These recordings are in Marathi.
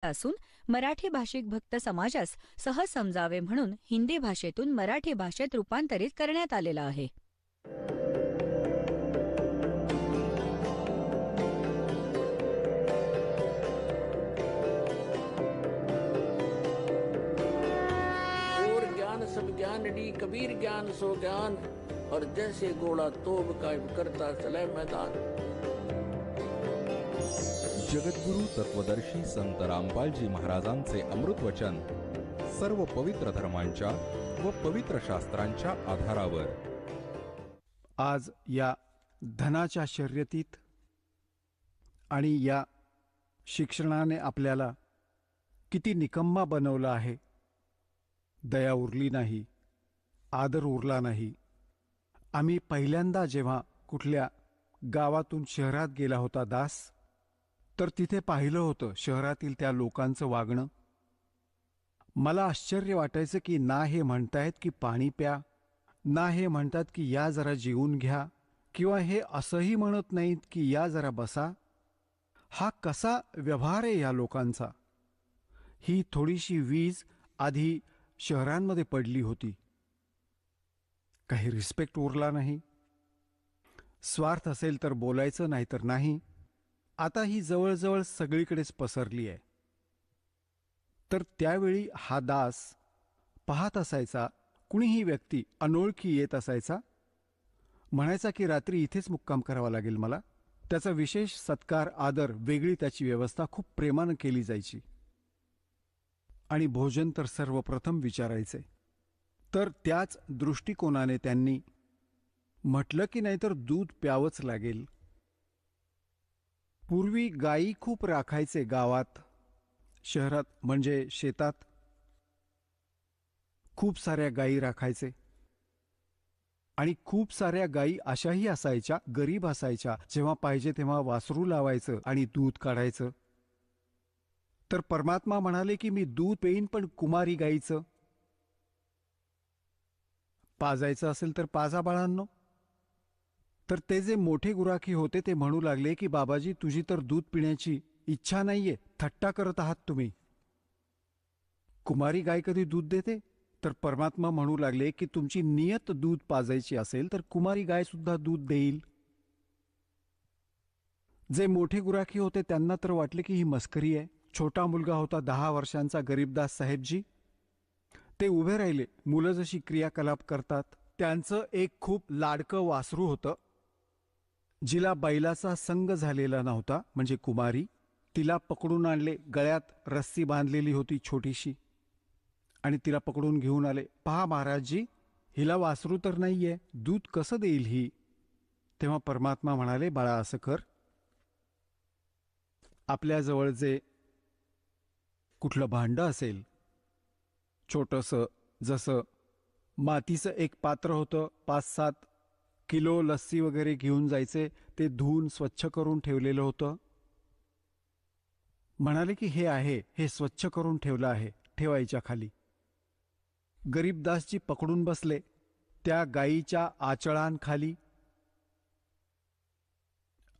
असून मराठी भाषिक भक्त समाजास सहज समजावे म्हणून हिंदी भाषेतून मराठी भाषेत रूपांतरित करण्यात आलेला आहे. और ज्ञान सब ज्ञान डी कबीर ज्ञान सो ज्ञान और जैसे घोड़ा तोब का करता चले मैदान. जगद्गुरु तत्वदर्शी संत रामपालजी महाराजांचे अमृत वचन सर्व पवित्र धर्मांच्या व पवित्र शास्त्रांच्या आधारावर. आज या धनाच्या शर्यतीत आणि या शिक्षणाने आपल्याला किती निकम्मा बनवलं आहे. दया उरली नाही, आदर उरला नाही. आम्ही पहिल्यांदा जेव्हा कुठल्या गावातून शहरात गेला होता दास, तर तिथे पाहिलं होतं शहरातील त्या लोकांचं वागणं. मला आश्चर्य वाटायचं की ना हे म्हणतायत की पाणी प्या, ना हे म्हणतात की या जरा जेवून घ्या, किंवा हे असंही म्हणत नाहीत की या जरा बसा. हा कसा व्यवहार आहे या लोकांचा. ही थोडीशी वीज आधी शहरांमध्ये पडली होती. काही रिस्पेक्ट उरला नाही. स्वार्थ असेल तर बोलायचं, नाही तर नाही. आता ही जवळजवळ सगळीकडेच पसरली आहे. तर त्यावेळी हा दास पाहत असायचा, कुणीही व्यक्ती अनोळखी येत असायचा, म्हणायचा की रात्री इथेच मुक्काम करावा लागेल मला. त्याचा विशेष सत्कार, आदर, वेगळी त्याची व्यवस्था खूप प्रेमानं केली जायची. आणि भोजन तर सर्वप्रथम विचारायचे. तर त्याच दृष्टिकोनाने त्यांनी म्हटलं की नाहीतर दूध प्यावंच लागेल. पूर्वी गायी खूप राखायचे गावात, शहरात म्हणजे शेतात. खूप साऱ्या गायी राखायचे. आणि खूप साऱ्या गायी अशाही असायच्या, गरीब असायच्या, जेव्हा पाहिजे तेव्हा वासरू लावायचं आणि दूध काढायचं. तर परमात्मा म्हणाले की मी दूध पेईन, पण कुमारी गायीचं. पाजायचं असेल तर पाजा बाळांनो. तर ते जे मोठे गुराखी होते ते म्हणू लागले की बाबाजी, तुझी तर दूध पिण्याची इच्छा नाहीये, थट्टा करत आहात तुम्ही. कुमारी गाय कधी दूध देते? तर परमात्मा म्हणू लागले की तुमची नियत दूध पाजायची असेल तर कुमारी गाय सुद्धा दूध देईल. जे मोठे गुराखी होते त्यांना तर वाटले की ही मस्करी आहे. छोटा मुलगा होता 10 वर्षांचा गरीबदास साहेबजी. ते उभे राहिले. मुलं जशी क्रियाकलाप करतात, त्यांचं एक खूप लाडकं वासरू होतं, जिला बैलाचा संग झालेला नव्हता, म्हणजे कुमारी. तिला पकडून आणले. गळ्यात रस्सी बांधलेली होती छोटीशी, आणि तिला पकडून घेऊन आले. पहा महाराजजी, हिला वासरू तर नाहीये, दूध कसं देईल ही? तेव्हा परमात्मा म्हणाले, बाळा असं कर, आपल्याजवळ जे कुठलं भांडं असेल छोटंसं, जसं मातीचं एक पात्र होतं, 5-7 किलो लस्सी वगैरे घेऊन जायचे, ते धुवून स्वच्छ करून ठेवलेलं होतं. म्हणाले की हे आहे, हे स्वच्छ करून ठेवलं आहे, ठेवायच्या खाली. गरीबदासजी पकडून बसले त्या गायीच्या आचळांखाली,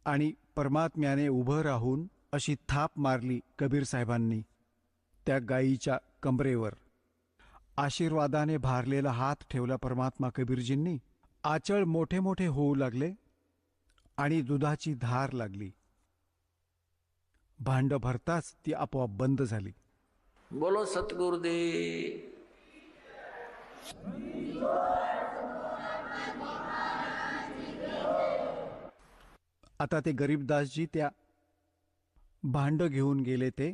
आणि परमात्म्याने उभं राहून अशी थाप मारली कबीर साहेबांनी त्या गायीच्या कमरेवर. आशीर्वादाने भारलेला हात ठेवला परमात्मा कबीरजींनी. आचळ मोठे मोठे होऊ लागले आणि दुधाची धार लागली. भांड भरताच ती आपोआप बंद झाली. बोलो सतगुरुदेव. आता ते गरीबदासजी त्या भांड घेऊन गेले. ते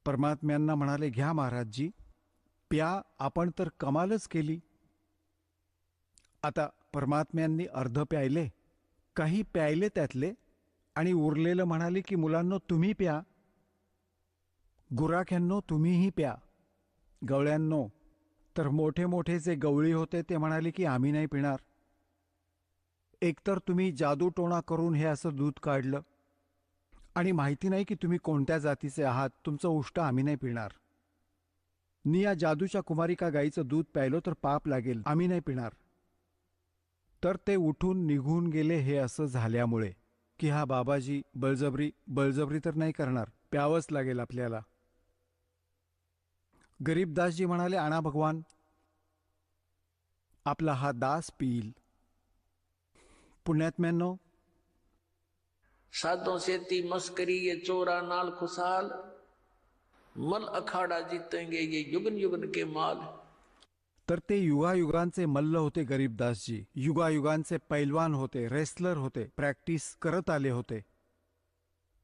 परमात्म्यांना म्हणाले, घ्या महाराजजी, प्या, आपण तर कमालच केली. आता परमात्म्यांनी अर्ध प्यायले, काही प्यायले त्यातले, आणि उरलेलं म्हणाले की मुलांनो तुम्ही प्या, गुराख्यांनो तुम्हीही प्या. गवळ्यांनो, तर मोठे मोठे जे गवळी होते ते म्हणाले की आम्ही नाही पिणार. एकतर तुम्ही जादूटोणा करून हे असं दूध काढलं, आणि माहिती नाही की तुम्ही कोणत्या जातीचे आहात, तुमचं उष्ट आम्ही नाही पिणार. नि या जादूच्या कुमारिका गाईचं दूध प्यायलो तर पाप लागेल, आम्ही नाही पिणार. तर ते उठून निघून गेले हे असं झाल्यामुळे. की हा बाबाजी बळजबरी तर नाही करणार, प्यावंच लागेल आपल्याला. गरीबदासजी म्हणाले, आणा भगवान, आपला हा दास पिईल. पुण्यात्म्यांनो, साधों सेती मस्करी ये चोरा नाल खुशाल, मल अखाड़ा जीतेंगे ये युगन युगन के माल. तर ते युगायुगांचे मल्ल होते गरीबदासजी. युगायुगांचे पैलवान होते, रेसलर होते, प्रॅक्टिस करत आले होते.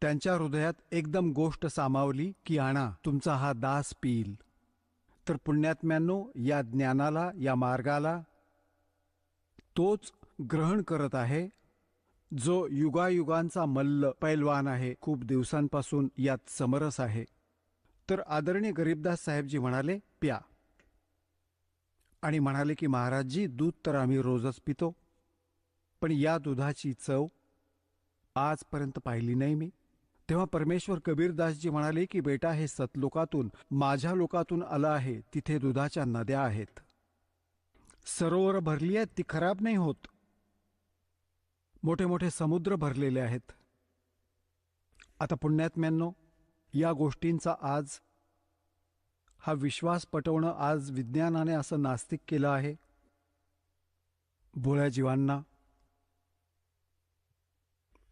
त्यांच्या हृदयात एकदम गोष्ट सामावली की आणा, तुमचा हा दास पिईल. तर पुण्यात्म्यांनो, या ज्ञानाला, या मार्गाला तोच ग्रहण करत आहे जो युगायुगांचा मल्ल पैलवान आहे, खूप दिवसांपासून यात समरस आहे. तर आदरणीय गरीबदास साहेबजी म्हणाले, प्या. आणि म्हणाले की महाराजजी, दूध तर आम्ही रोजच पितो, पण या दुधाची चव आजपर्यंत पाहिली नाही मी. तेव्हा परमेश्वर कबीरदासजी म्हणाले की बेटा, हे सतलोकातून, माझ्या लोकातून आलं आहे. तिथे दुधाच्या नद्या आहेत, सरोवर भरली आहेत, ती खराब नाही होत. मोठे मोठे समुद्र भरलेले आहेत. आता पुण्यात्म्यांनो, या गोष्टींचा आज हा विश्वास पटवणं आज विज्ञानाने असं नास्तिक केलं आहे भोळ्या जीवांना,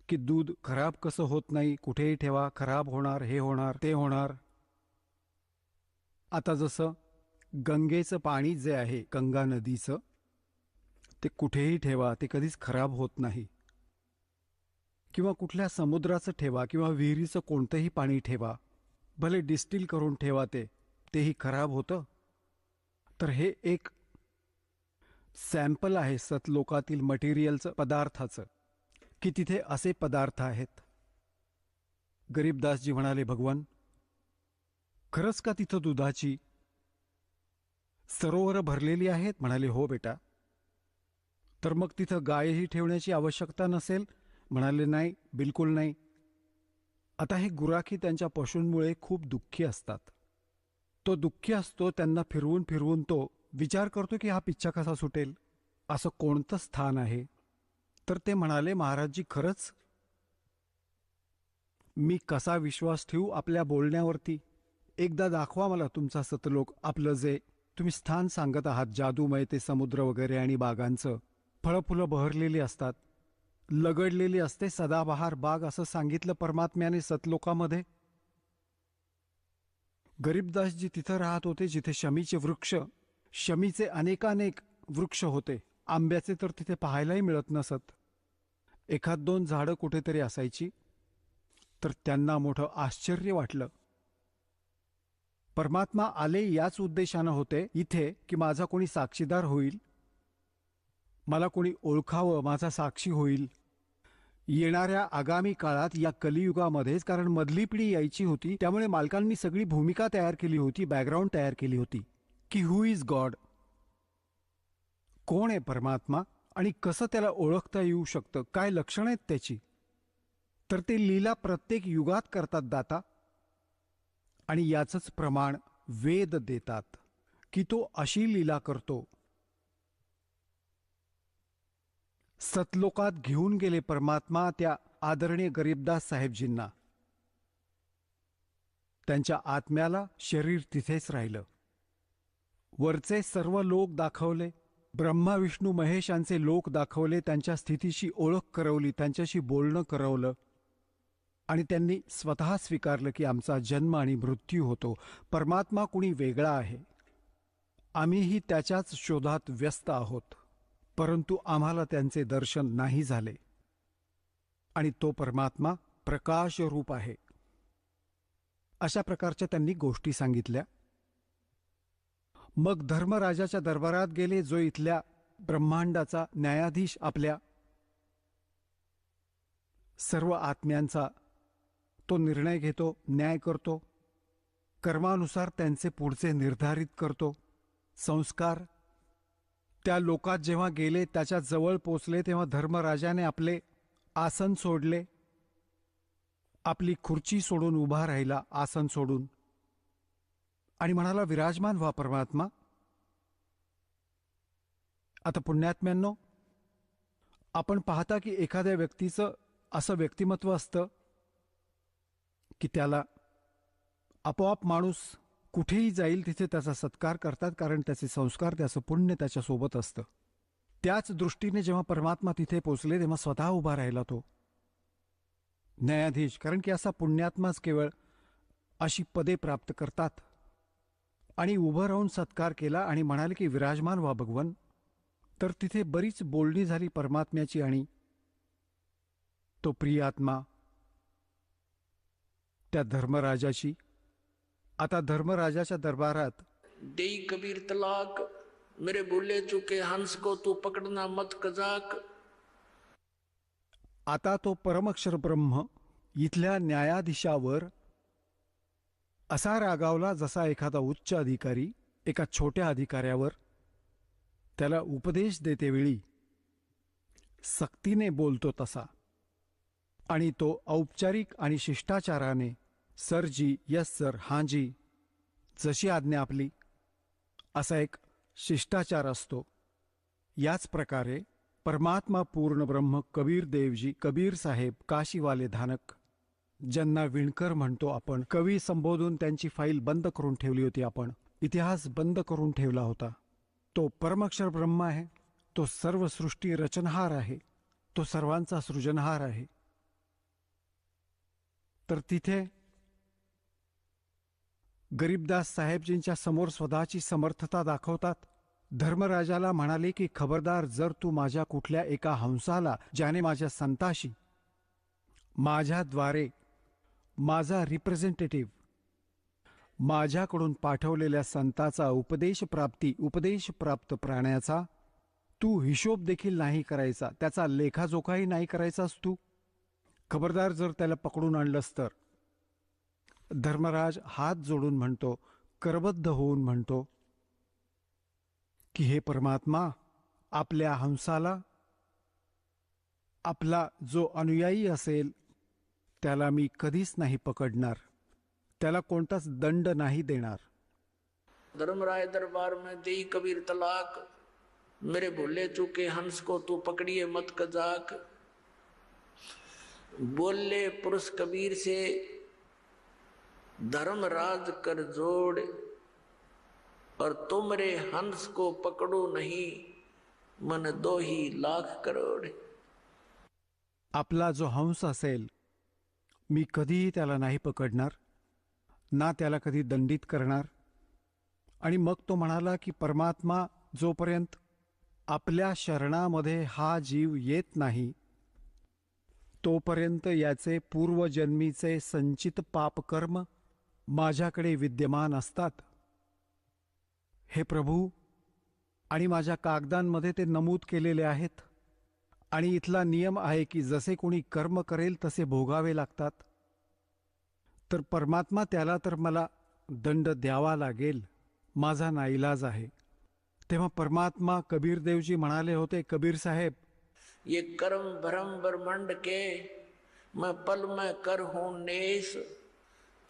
की दूध खराब कसं होत नाही, कुठेही ठेवा खराब होणार, हे होणार, ते होणार. आता जसं गंगेचं पाणी जे आहे, गंगा नदीचं, ते कुठेही ठेवा, ते कधीच खराब होत नाही. किंवा कुठल्या समुद्राचं ठेवा किंवा विहिरीचं कोणतंही पाणी ठेवा, भले डिस्टिल करून ठेवा, तेही खराब होतं. तर हे एक सॅम्पल आहे सतलोकातील मटेरियलचं, पदार्थाचं, की तिथे असे पदार्थ आहेत. गरीबदासजी म्हणाले, भगवान, खरंच का तिथं दुधाची सरोवर भरलेली आहेत? म्हणाले, हो बेटा. तर मग तिथं गायही ठेवण्याची आवश्यकता नसेल? म्हणाले, नाही, बिलकुल नाही. आता हे गुराखी त्यांच्या पशूंमुळे खूप दुःखी असतात. तो दुःखी असतो, त्यांना फिरवून फिरवून तो विचार करतो की हा पिच्छा कसा सुटेल, असं कोणतं स्थान आहे. तर ते म्हणाले, महाराजजी, खरंच मी कसा विश्वास ठेवू आपल्या बोलण्यावरती? एकदा दाखवा मला तुमचा सतलोक, आपलं जे तुम्ही स्थान सांगत आहात, जादूमय ते समुद्र वगैरे आणि बागांचं, फळं फुलं बहरलेली असतात, लगडलेली असते सदाबहार बाग, असं सांगितलं परमात्म्याने सतलोकामध्ये. गरीबदासजी तिथं राहत होते जिथे शमीचे वृक्ष, शमीचे अनेकानेक वृक्ष होते. आंब्याचे तर तिथे पाहायलाही मिळत नसत, एखाद दोन झाडं कुठेतरी असायची. तर त्यांना मोठं आश्चर्य वाटलं. परमात्मा आले याच उद्देशानं होते इथे, की माझा कोणी साक्षीदार होईल, मला कोणी ओळखावं, माझा साक्षी होईल येणाऱ्या आगामी काळात, या कलियुगामध्येच. कारण मधली पिढी यायची होती, त्यामुळे मालकांनी सगळी भूमिका तयार केली होती, बॅकग्राऊंड तयार केली होती, की हु इज गॉड, कोण आहे परमात्मा आणि कसं त्याला ओळखता येऊ शकतं, काय लक्षणं आहेत त्याची. तर ते लीला प्रत्येक युगात करतात दाता. आणि याचंच प्रमाण वेद देतात, की तो अशी लीला करतो. सतलोकात घेऊन गेले परमात्मा त्या आदरणीय गरीबदास साहेबजींना. त्यांच्या आत्म्याला शरीर तिथेच राहिलं. वरचे सर्व लोक दाखवले, ब्रह्मा विष्णू महेशांचे लोक दाखवले, त्यांच्या स्थितीशी ओळख करवली, त्यांच्याशी बोलणं करवलं. आणि त्यांनी स्वतः स्वीकारलं की आमचा जन्म आणि मृत्यू होतो, परमात्मा कुणी वेगळा आहे, आम्हीही त्याच्याच शोधात व्यस्त आहोत. परंतु आम्हाला त्यांचे दर्शन नाही झाले. आणि तो परमात्मा प्रकाश रूप आहे. अशा प्रकारच्या त्यांनी गोष्टी सांगितल्या. मग धर्मराजाच्या दरबारात गेले, जो इथल्या ब्रह्मांडाचा न्यायाधीश, आपल्या सर्व आत्म्यांचा तो निर्णय घेतो, न्याय करतो, कर्मानुसार त्यांचे पुढचे निर्धारित करतो संस्कार. त्या लोकात जेव्हा गेले, त्याच्या जवळ पोचले, तेव्हा धर्मराजाने आपले आसन सोडले, आपली खुर्ची सोडून उभा राहिला, आसन सोडून, आणि म्हणाला, विराजमान व्हा परमात्मा. आता पुण्यात्म्यांनो, आपण पाहता की एखाद्या व्यक्तीचं असं व्यक्तिमत्व असतं की त्याला आपोआप माणूस कुठेही जाईल तिथे त्याचा सत्कार करतात, कारण त्याचे संस्कार, त्याचं पुण्य त्याच्यासोबत असतं. त्याच दृष्टीने जेव्हा परमात्मा तिथे पोचले तेव्हा स्वतः उभा राहिला तो न्यायाधीश, कारण की असा पुण्यात्माच केवळ अशी पदे प्राप्त करतात. आणि उभं राहून सत्कार केला आणि म्हणाले की विराजमान व्हा भगवन. तर तिथे बरीच बोलणी झाली परमात्म्याची आणि तो प्रियात्मा त्या धर्मराजाची. आता धर्मराजाच्या दरबारात देई कबीर तलाक, मेरे बोले चुके हंस को तू पकड़ना मत कजाक. आता तो परमक्षर ब्रह्म इथल्या न्यायाधीशावर असा रागावला जसा एखादा उच्च अधिकारी एका छोट्या अधिकाऱ्यावर त्याला उपदेश देतेवेळी सक्तीने बोलतो तसा. आणि तो औपचारिक आणि शिष्टाचाराने सरजी, यस सर, हां जी, जशी आज्ञा आपली, असा एक शिष्टाचार असतो. याच प्रकारे परमात्मा पूर्ण ब्रह्म कबीर देवजी, कबीर साहेब, काशीवाले धानक, ज्यांना विणकर म्हणतो आपण, कवी संबोधून त्यांची फाईल बंद करून ठेवली होती आपण, इतिहास बंद करून ठेवला होता. तो परमक्षर ब्रह्म आहे, तो सर्व सृष्टी रचनहार आहे, तो सर्वांचा सृजनहार आहे. तर तिथे गरीबदास साहेबजींच्या समोर स्वतःची समर्थता दाखवतात. धर्मराजाला म्हणाले की खबरदार, जर तू माझ्या कुठल्या एका हंसाला, ज्याने माझ्या संताशी माझ्याद्वारे माझा रिप्रेझेंटेटिव्ह माझ्याकडून पाठवलेल्या संताचा उपदेश प्राप्त प्राण्याचा तू हिशोब देखील नाही करायचा, त्याचा लेखाजोखाही नाही करायचास तू, खबरदार जर त्याला पकडून आणलंस तर. धर्मराज हात जोडून म्हणतो, करबद्ध होऊन म्हणतो की हे परमात्मा, आपल्या हंसाला, आपला जो अनुयायी असेल त्याला मी कधीच नाही पकडणार, त्याला कोणताच दंड नाही देणार. धर्मराय दरबार में देई कबीर तलाक, मेरे भूले चुके हंस को तू पकड़िए मत कजाक. बोले पुरुष कबीर से धर्मराज कर जोड़, और तुमरे हंस को पकड़ो नहीं, मन 2 लाख करोड़. आपला जो हंस असेल मी कधीही त्याला नाही पकडणार, ना त्याला कधी दंडित करणार. आणि मग तो म्हणाला की परमात्मा, जोपर्यंत आपल्या शरणामध्ये हा जीव येत नाही तोपर्यंत याचे पूर्वजन्मीचे संचित पापकर्म माझ्याकडे विद्यमान असतात. हे प्रभू, आणि माझ्या कागदांमध्ये ते नमूद केलेले आहेत. आणि इथला नियम आहे की जसे कोणी कर्म करेल तसे भोगावे लागतात. तर परमात्मा, त्याला तर मला दंड द्यावा लागेल, माझा नाईलाज आहे. तेव्हा परमात्मा कबीरदेवजी म्हणाले होते, कबीर साहेब, ये कर्म भरम ब्रह्मांड के मैं पल में कर हूं नेस,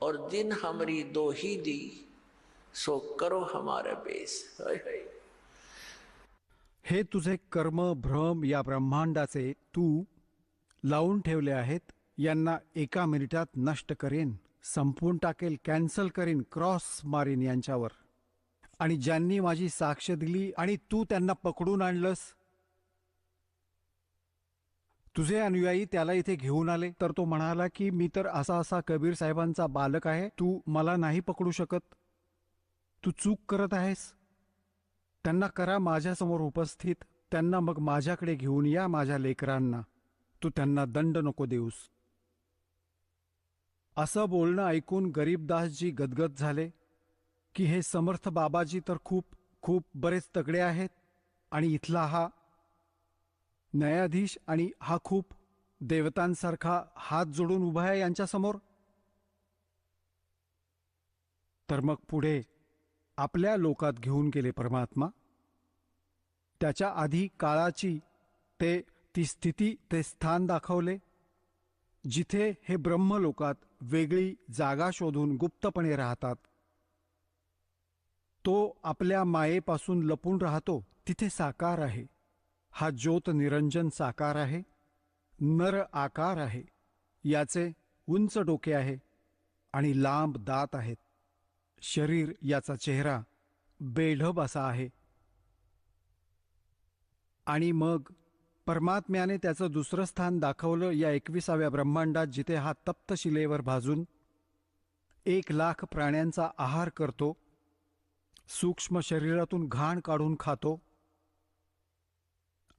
और दिन हमारी 2 ही दी, सो करो हमारे बेस. हाय हाय. हे तुझे कर्म भ्रम या ब्रह्मांडाचे तू लावून ठेवले आहेत, यांना 1 मिनिटात नष्ट करेन, संपवून टाकेल, कॅन्सल करीन, क्रॉस मारीन यांच्यावर. आणि ज्यांनी माझी साक्ष दिली आणि तू त्यांना पकडून आणलंस, तुझे अनुयायी त्याला इथे घेऊन आले, तर तो म्हणाला की मी तर असा कबीर साहेबांचा बालक आहे, तू मला नाही पकडू शकत, तू चूक करत आहेस. त्यांना करा माझ्यासमोर उपस्थित, त्यांना मग माझ्याकडे घेऊन या, माझ्या लेकरांना, तू त्यांना दंड नको देऊस. असं बोलणं ऐकून गरीबदासजी गदगद झाले की हे समर्थ बाबाजी तर खूप खूप बरेच तगडे आहेत, आणि इथला हा न्यायाधीश आणि हा खूप देवतांसारखा हात जोडून उभा आहे यांच्यासमोर. तर मग पुढे आपल्या लोकात घेऊन गेले परमात्मा. त्याच्या आधी काळाची ती स्थिती, ते स्थान दाखवले जिथे हे ब्रह्मलोकात वेगळी जागा शोधून गुप्तपणे राहतात. तो आपल्या मायेपासून लपून राहतो, तिथे साकार आहे. हा ज्योत निरंजन साकार आहे, नर आकार आहे. याचे उंच डोके आहे आणि लांब दात आहेत. शरीर याचा चेहरा बेढब असा आहे. आणि मग परमात्म्याने त्याचं दुसरं स्थान दाखवलं या 21व्या ब्रह्मांडात, जिथे हा तप्त शिलेवर भाजून 1,00,000 प्राण्यांचा आहार करतो, सूक्ष्म शरीरातून घाण काढून खातो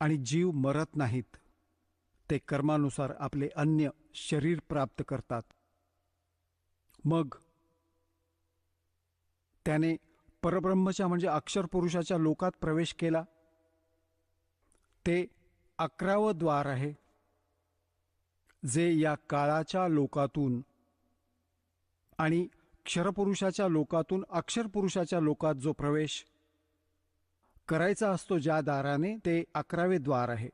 आणि जीव मरत नाहीत. ते कर्मानुसार आपले अन्य शरीर प्राप्त करतात. मग त्याने परब्रह्मच्या म्हणजे अक्षर पुरुषाच्या लोकात प्रवेश केला. ते 11वं द्वार आहे, जे या काळाच्या लोकातून आणि क्षरपुरुषाच्या लोकातून अक्षरपुरुषाच्या लोकात जो प्रवेश करायचा असतो ज्या दाराने, ते 11वे द्वार आहे.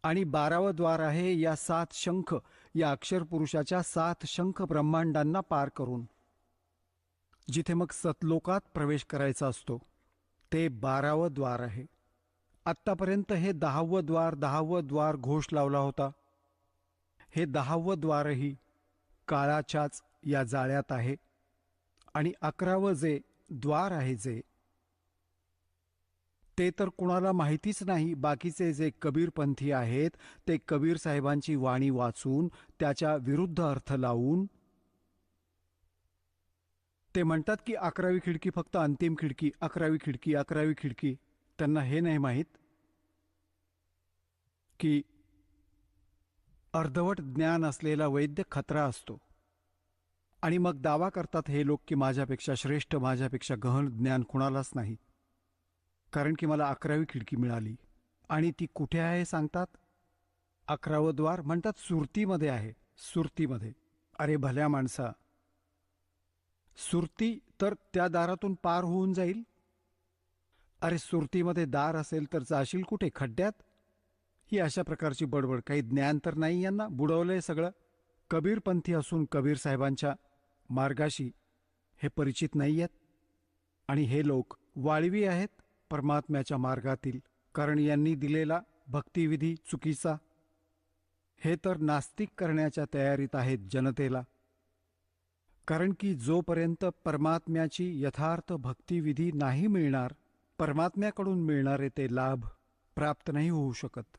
आणि 12वं द्वार आहे या 7 शंख, या अक्षरपुरुषाच्या 7 शंख ब्रह्मांडांना पार करून, जिथे मग सतलोकात प्रवेश करायचा असतो. ते 12वं द्वार आहे. आत्तापर्यंत हे 10वं द्वार घोष लावला होता. हे 10वं द्वारही काळाच्याच या जाळ्यात आहे. आणि 11वं जे द्वार आहे ते तर कुणाला माहितीच नाही. बाकीचे जे कबीरपंथी आहेत, ते कबीर साहेबांची वाणी वाचून त्याच्या विरुद्ध अर्थ लावून ते म्हणतात की 11वी खिडकी फक्त अंतिम खिडकी, 11वी खिडकी, 11वी खिडकी. त्यांना हे नाही माहीत की अर्धवट ज्ञान असलेला वैद्य खतरा असतो. आणि मग दावा करतात हे लोक की माझ्यापेक्षा श्रेष्ठ, माझ्यापेक्षा गहन ज्ञान कुणालाच नाही, कारण की मला 11वी खिडकी मिळाली. आणि ती कुठे आहे सांगतात? 11वं द्वार म्हणतात सुरतीमध्ये आहे. सुरतीमध्ये. अरे भल्या माणसा, सुरती तर त्या दारातून पार होऊन जाईल. अरे सुरतीमध्ये दार असेल तर जाशील कुठे? खड्ड्यात? ही अशा प्रकारची बडबड. काही ज्ञान तर नाही यांना, बुडवलंय सगळं. कबीरपंथी असून कबीर साहेबांच्या मार्गाशी हे परिचित नाही आहेत. आणि हे लोक वाळवी आहेत परमात्म्याच्या मार्गातील, कारण यांनी दिलेला भक्तिविधी चुकीचा. हे तर नास्तिक करण्याच्या तयारीत आहेत जनतेला. कारण की जोपर्यंत परमात्म्याची यथार्थ भक्तिविधी नाही मिळणार, परमात्म्याकडून मिळणारे ते लाभ प्राप्त नाही होऊ शकत.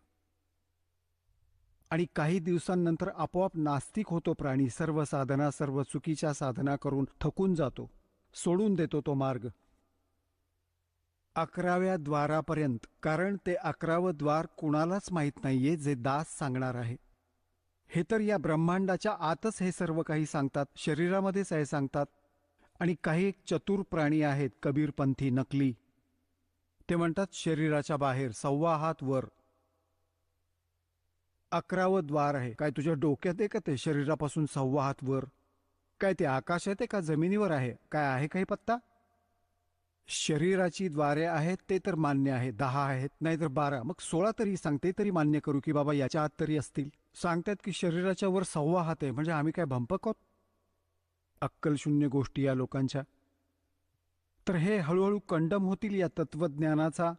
आणि काही दिवसांनंतर आपोआप नास्तिक होतो प्राणी. सर्व साधना, सर्व चुकीच्या साधना करून थकून जातो, सोडून देतो तो मार्ग 11व्या द्वारापर्यंत. कारण ते 11वं द्वार कुणालाच माहीत नाहीये, जे दास सांगणार आहे. हे तर या ब्रह्मांडाच्या आतच हे सर्व काही सांगतात, शरीरामध्येच आहे सांगतात. आणि काही एक चतुर प्राणी आहेत कबीरपंथी नकली. ते म्हणतात शरीराच्या बाहेर 1.25 हात वर 11वं द्वार आहे. काय तुझ्या डोक्यात आहे का ते? शरीरापासून 1.25 हात वर काय ते आकाश आहे का जमिनीवर आहे? काय आहे काही पत्ता? शरीराची द्वारे आहेत ते तर मान्य आहे, 10 आहेत, नाहीतर 12, मग 16 तरी सांगते, तरी मान्य करू की बाबा याच्या आत तरी असतील. सांगतात की शरीराच्या वर 1.25 हात आहे, म्हणजे आम्ही काय भंपक आहोत? अक्कलशून्य गोष्टी या लोकांच्या. तर हे हळूहळू कंडम होतील. या तत्वज्ञानाचा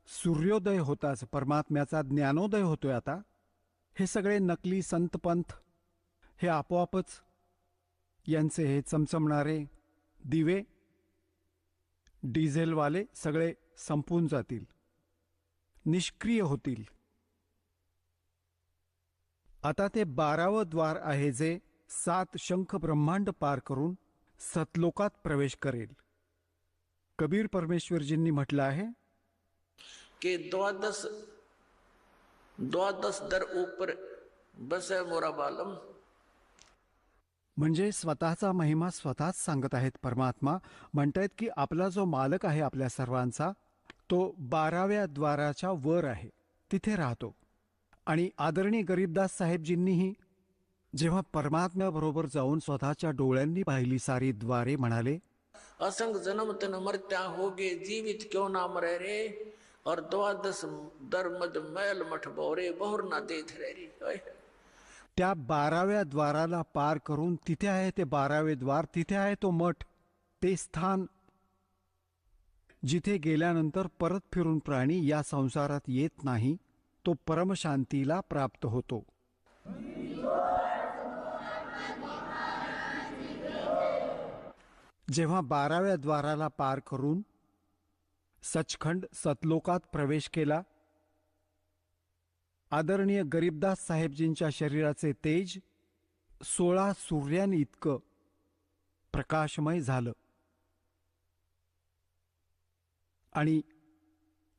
सूर्योदय होताच परमात्म्याचा ज्ञानोदय होतोय आता. हे सगळे नकली संतपंथ हे आपोआपच यांचे हे चमचमणारे दिवे डिझेलवाले सगळे संपून जातील, निष्क्रिय होतील. आता ते 12वं द्वार आहे, जे 7 शंख ब्रह्मांड पार करून सतलोकात प्रवेश करेल. कबीर परमेश्वरजींनी म्हटलं आहे कि द्वादश दर ऊपर बसे मोरा बालम. म्हणजे स्वतःचा महिमा स्वतःच सांगत आहेत परमात्मा. म्हणतायत की आपला जो मालक आहे आपल्या सर्वांचा, तो 12व्या द्वाराच्या वर आहे, तिथे राहतो. आणि आदरणीय गरीबदास साहेबजींनीही जेव्हा परमात्म्याबरोबर जाऊन स्वतःच्या डोळ्यांनी पाहिली सारी द्वारे, म्हणाले असंग जन्म तन मरत्या होगे, जीवित क्यों ना मरे रे. और द्वादश दर मद मैल मठ बोरे, बहुर ना देथ रे रे. त्या 12व्या द्वाराला पार करून तिथे आहे ते 12वे द्वार, तिथे आहे तो मठ, ते स्थान जिथे गेल्यानंतर परत फिरून प्राणी या संसारात येत नाही. तो परमशांतीला प्राप्त होतो. जेव्हा 12व्या द्वाराला पार करून सचखंड सतलोकात प्रवेश केला, आदरणीय गरीबदास साहेबजींच्या शरीराचे तेज 16 सूर्यांइतकं प्रकाशमय झालं. आणि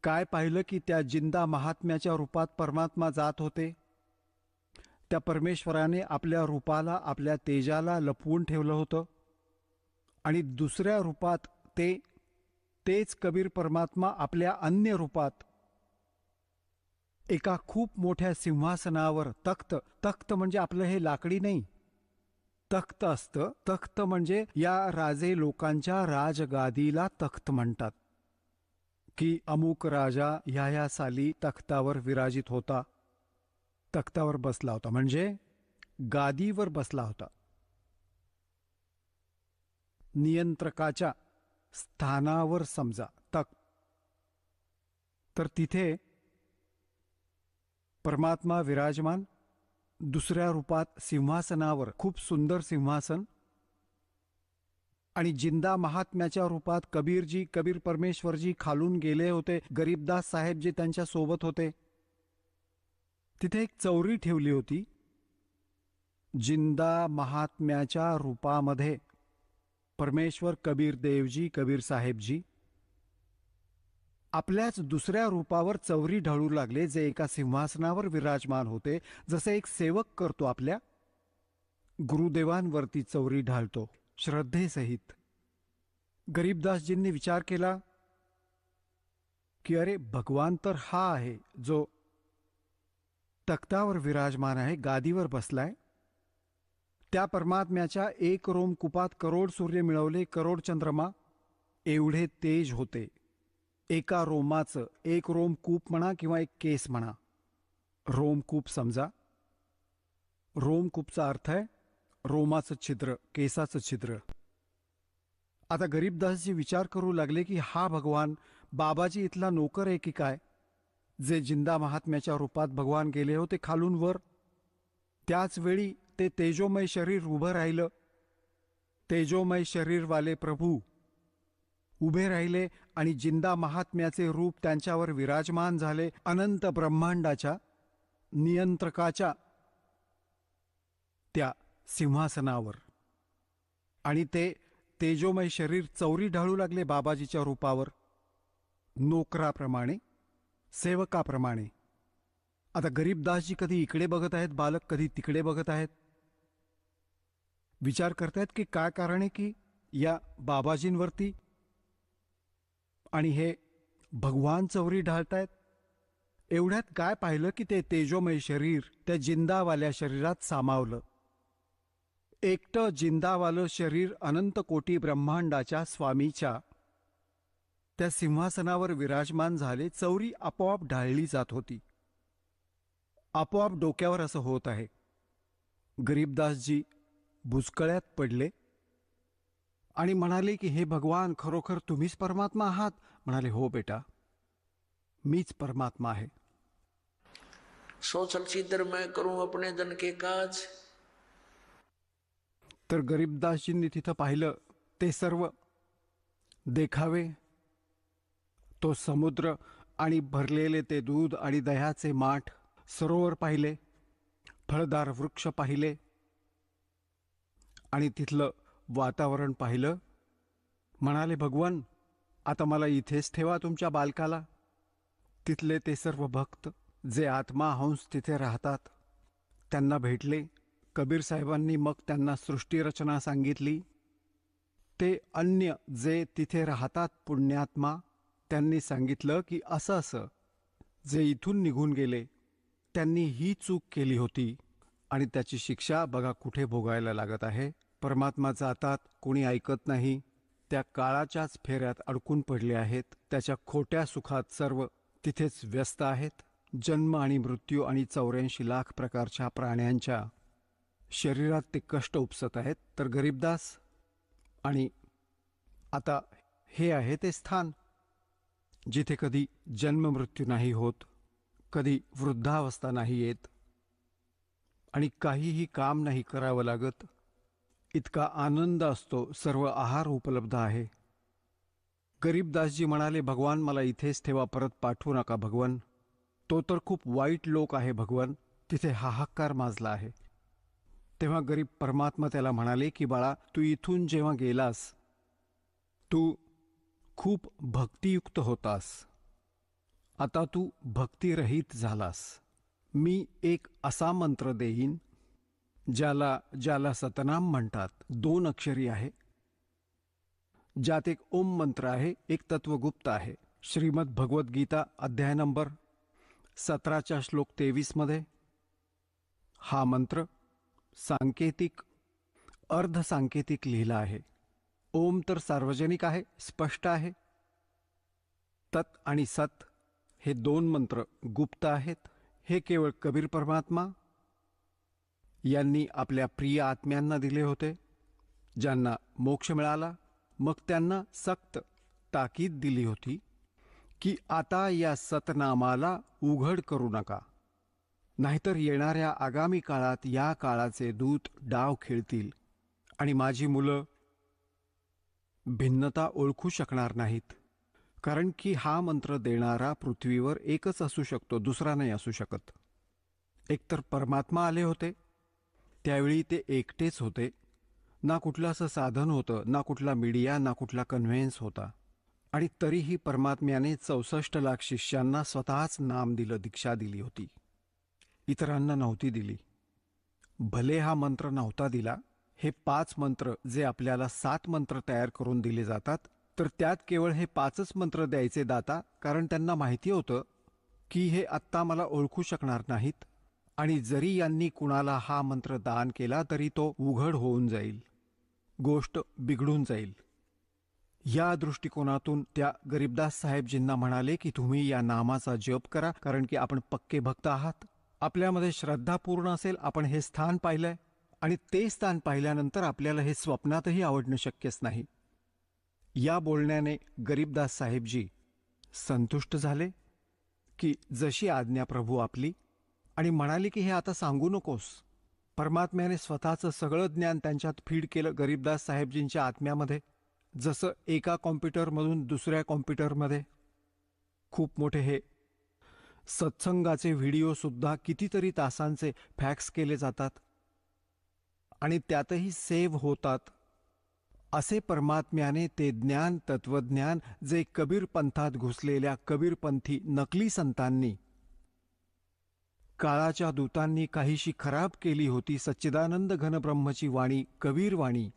काय पाहिलं की त्या जिंदा महात्म्याच्या रूपात परमात्मा जात होते. त्या परमेश्वराने आपल्या रूपाला, आपल्या तेजाला लपवून ठेवलं होतं आणि दुसऱ्या रूपात तेच कबीर परमात्मा आपल्या अन्य रूपात एका खूप मोठ्या सिंहासनावर तख्त म्हणजे आपलं हे लाकडी नाही, तख्त असतं. तख्त म्हणजे या राजे लोकांच्या राजगादीला तख्त म्हणतात, की अमुक राजा ह्या साली तख्तावर विराजित होता, तख्तावर बसला होता, म्हणजे गादीवर बसला होता. नियंत्रकाच्या स्थानावर समजा तख्त. तर तिथे परमात्मा विराजमान, दुसऱ्या रूपात सिंहासनावर, खूप सुंदर सिंहासन. आणि जिंदा महात्म्याच्या रूपात कबीर परमेश्वरजी खालून गेले होते. गरीबदास साहेबजी त्यांच्या सोबत होते. तिथे एक चौरी ठेवली होती. जिंदा महात्म्याच्या रूपामध्ये परमेश्वर कबीर देवजी, कबीर साहेबजी आपल्याच दुसऱ्या रूपावर चौरी ढळू लागले, जे एका सिंहासनावर विराजमान होते. जसे एक सेवक करतो, आपल्या गुरुदेवांवरती चौरी ढाळतो श्रद्धेसहित. गरीबदासजींनी विचार केला की अरे, भगवान तर हा आहे जो तख्तावर विराजमान आहे, गादीवर बसलाय. त्या परमात्म्याच्या एक रोम कुपात करोड सूर्य मिळवले, करोड चंद्रमा, एवढे तेज होते. एका रोमाचं, एक रोमकूप म्हणा किंवा एक केस म्हणा, रोमकूप समजा. रोमकूपचा अर्थ आहे रोमाचं छिद्र, केसाचं छिद्र. आता गरीबदासजी विचार करू लागले की हा भगवान बाबाजी इथला नोकर आहे की काय, जे जिंदा महात्म्याच्या रूपात भगवान गेले होते खालून वर. त्याच वेळी ते तेजोमय शरीर उभं राहिलं. तेजोमय शरीरवाले प्रभू उभे राहिले आणि जिंदा महात्म्याचे रूप त्यांच्यावर विराजमान झाले. अनंत ब्रह्मांडाच्या नियंत्रकाच्या त्या सिंहासनावर. आणि ते तेजोमय शरीर चौरी ढाळू लागले बाबाजीच्या रूपावर, नोकराप्रमाणे, सेवकाप्रमाणे. आता गरीबदासजी कधी इकडे बघत आहेत बालक, कधी तिकडे बघत आहेत. विचार करतायत की काय कारण आहे की या बाबाजींवरती आणि हे भगवान चौरी ढाळतायत. एवढ्यात काय पाहिलं की ते तेजोमय शरीर त्या जिंदावाल्या शरीरात सामावलं. एकटं जिंदावालं शरीर अनंत कोटी ब्रह्मांडाच्या स्वामीच्या त्या सिंहासनावर विराजमान झाले. चौरी आपोआप ढाळली जात होती. आपोआप डोक्यावर असं होत आहे. गरीबदासजी बुचकळ्यात पडले आणि म्हणाले की हे भगवान, खरोखर तुम्हीच परमात्मा आहात? म्हणाले, हो बेटा, मीच परमात्मा आहे. सोचल चित्र मैं करूं अपने जन के काज. तर गरीबदासजींनी तिथं पाहिलं ते सर्व देखावे, तो समुद्र आणि भरलेले ते दूध आणि दह्याचे माठ, सरोवर पाहिले, फळदार वृक्ष पाहिले आणि तिथलं वातावरण पाहिलं. म्हणाले, भगवान, आता मला इथेच ठेवा तुमच्या बालकाला. तिथले ते सर्व भक्त जे आत्मा हंस तिथे राहतात त्यांना भेटले. कबीर साहेबांनी मग त्यांना सृष्टीरचना सांगितली. ते अन्य जे तिथे राहतात पुण्यात्मा, त्यांनी सांगितलं की असं असं जे इथून निघून गेले त्यांनी ही चूक केली होती आणि त्याची शिक्षा बघा कुठे भोगायला लागत आहे. परमात्मा जातात, कोणी ऐकत नाही, त्या काळाच्याच फेऱ्यात अडकून पडले आहेत. त्याच्या खोट्या सुखात सर्व तिथेच व्यस्त आहेत. जन्म आणि मृत्यू आणि 84 लाख प्रकारच्या प्राण्यांच्या शरीरात ते कष्ट उपसत आहेत. तर गरीबदास आणि आता हे आहे ते स्थान जिथे कधी जन्म मृत्यू नाही होत, कधी वृद्धावस्था नाही येत आणि काहीही काम नाही करावं लागत. इतका आनंद असतो, सर्व आहार उपलब्ध आहे. गरीबदासजी म्हणाले, भगवान मला इथेच ठेवा, परत पाठवू नका भगवान. तो तर खूप वाईट लोक आहे भगवान. तिथे हाहाकार माजला आहे. तेव्हा गरीब परमात्मा त्याला म्हणाले की बाळा, तू इथून जेव्हा गेलास, तू खूप भक्तियुक्त होतास. आता तू भक्तिरहित झालास. मी एक असा मंत्र देईन ज्याला ज्याला सतनाम म्हणतात. 2 अक्षरी आहे, ज्यात एक ओम मंत्र आहे, एक तत्वगुप्त आहे. श्रीमद भगवद्गीता अध्याय नंबर 17 श्लोक 23 मध्ये हा मंत्र सांकेतिक अर्धसांकेतिक लिहिला आहे. ओम तर सार्वजनिक आहे, स्पष्ट आहे. तत् आणि सत हे 2 मंत्र गुप्त आहेत. हे केवळ कबीर परमात्मा यांनी आपल्या प्रिय आत्म्यांना दिले होते, ज्यांना मोक्ष मिळाला. मग त्यांना सक्त ताकीद दिली होती की आता या सतनामाला उघड करू नका, नाहीतर येणाऱ्या आगामी काळात या काळाचे दूत डाव खेळतील आणि माझी मुलं भिन्नता ओळखू शकणार नाहीत. कारण की हा मंत्र देणारा पृथ्वीवर एकच असू शकतो, दुसरा नाही असू शकत. एकतर परमात्मा आले होते, त्यावेळी ते एकटेच होते. ना कुठलं असं साधन होतं, ना कुठला मीडिया, ना कुठला कन्व्हेन्स होता. आणि तरीही परमात्म्याने 64 लाख शिष्यांना स्वतःच नाम दिलं, दीक्षा दिली होती. इतरांना नव्हती दिली. भले हा मंत्र नव्हता दिला, हे 5 मंत्र जे आपल्याला 7 मंत्र तयार करून दिले जातात, तर त्यात केवळ हे 5च मंत्र द्यायचे दाता, कारण त्यांना माहिती होतं की हे आत्ता मला ओळखू शकणार नाहीत. आणि जरी यांनी कुणाला हा मंत्र दान केला तरी तो उघड होऊन जाईल, गोष्ट बिघडून जाईल. या दृष्टिकोनातून त्या गरीबदास साहेबजींना म्हणाले की तुम्ही या नामाचा जप करा, कारण की आपण पक्के भक्त आहात. आपल्यामध्ये श्रद्धा पूर्ण असेल. आपण हे स्थान पाहिलंय आणि ते स्थान पाहिल्यानंतर आपल्याला हे स्वप्नातही आवडणं शक्यच नाही. या बोलण्याने गरीबदास साहेबजी संतुष्ट झाले की जशी आज्ञा प्रभू आपली, आणि म्हणाले की हे आता सांगू नकोस. परमात्म्याने स्वतःचं सगळं ज्ञान त्यांच्यात फीड केलं गरीबदास साहेबजींच्या आत्म्यामध्ये, जसं एका कॉम्प्युटरमधून दुसऱ्या कॉम्प्युटरमध्ये. खूप मोठे हे सत्संगाचे व्हिडिओसुद्धा कितीतरी तासांचे फॅक्स केले जातात आणि त्यातही सेव्ह होतात. असे परमात्म्याने ते ज्ञान, तत्वज्ञान जे कबीर पंथात घुसलेल्या कबीरपंथी नकली संतांनी, काळाच्या दूतांनी काहीशी खराब केली होती, सच्चिदानंद घनब्रह्मची वाणी, कबीर वाणी,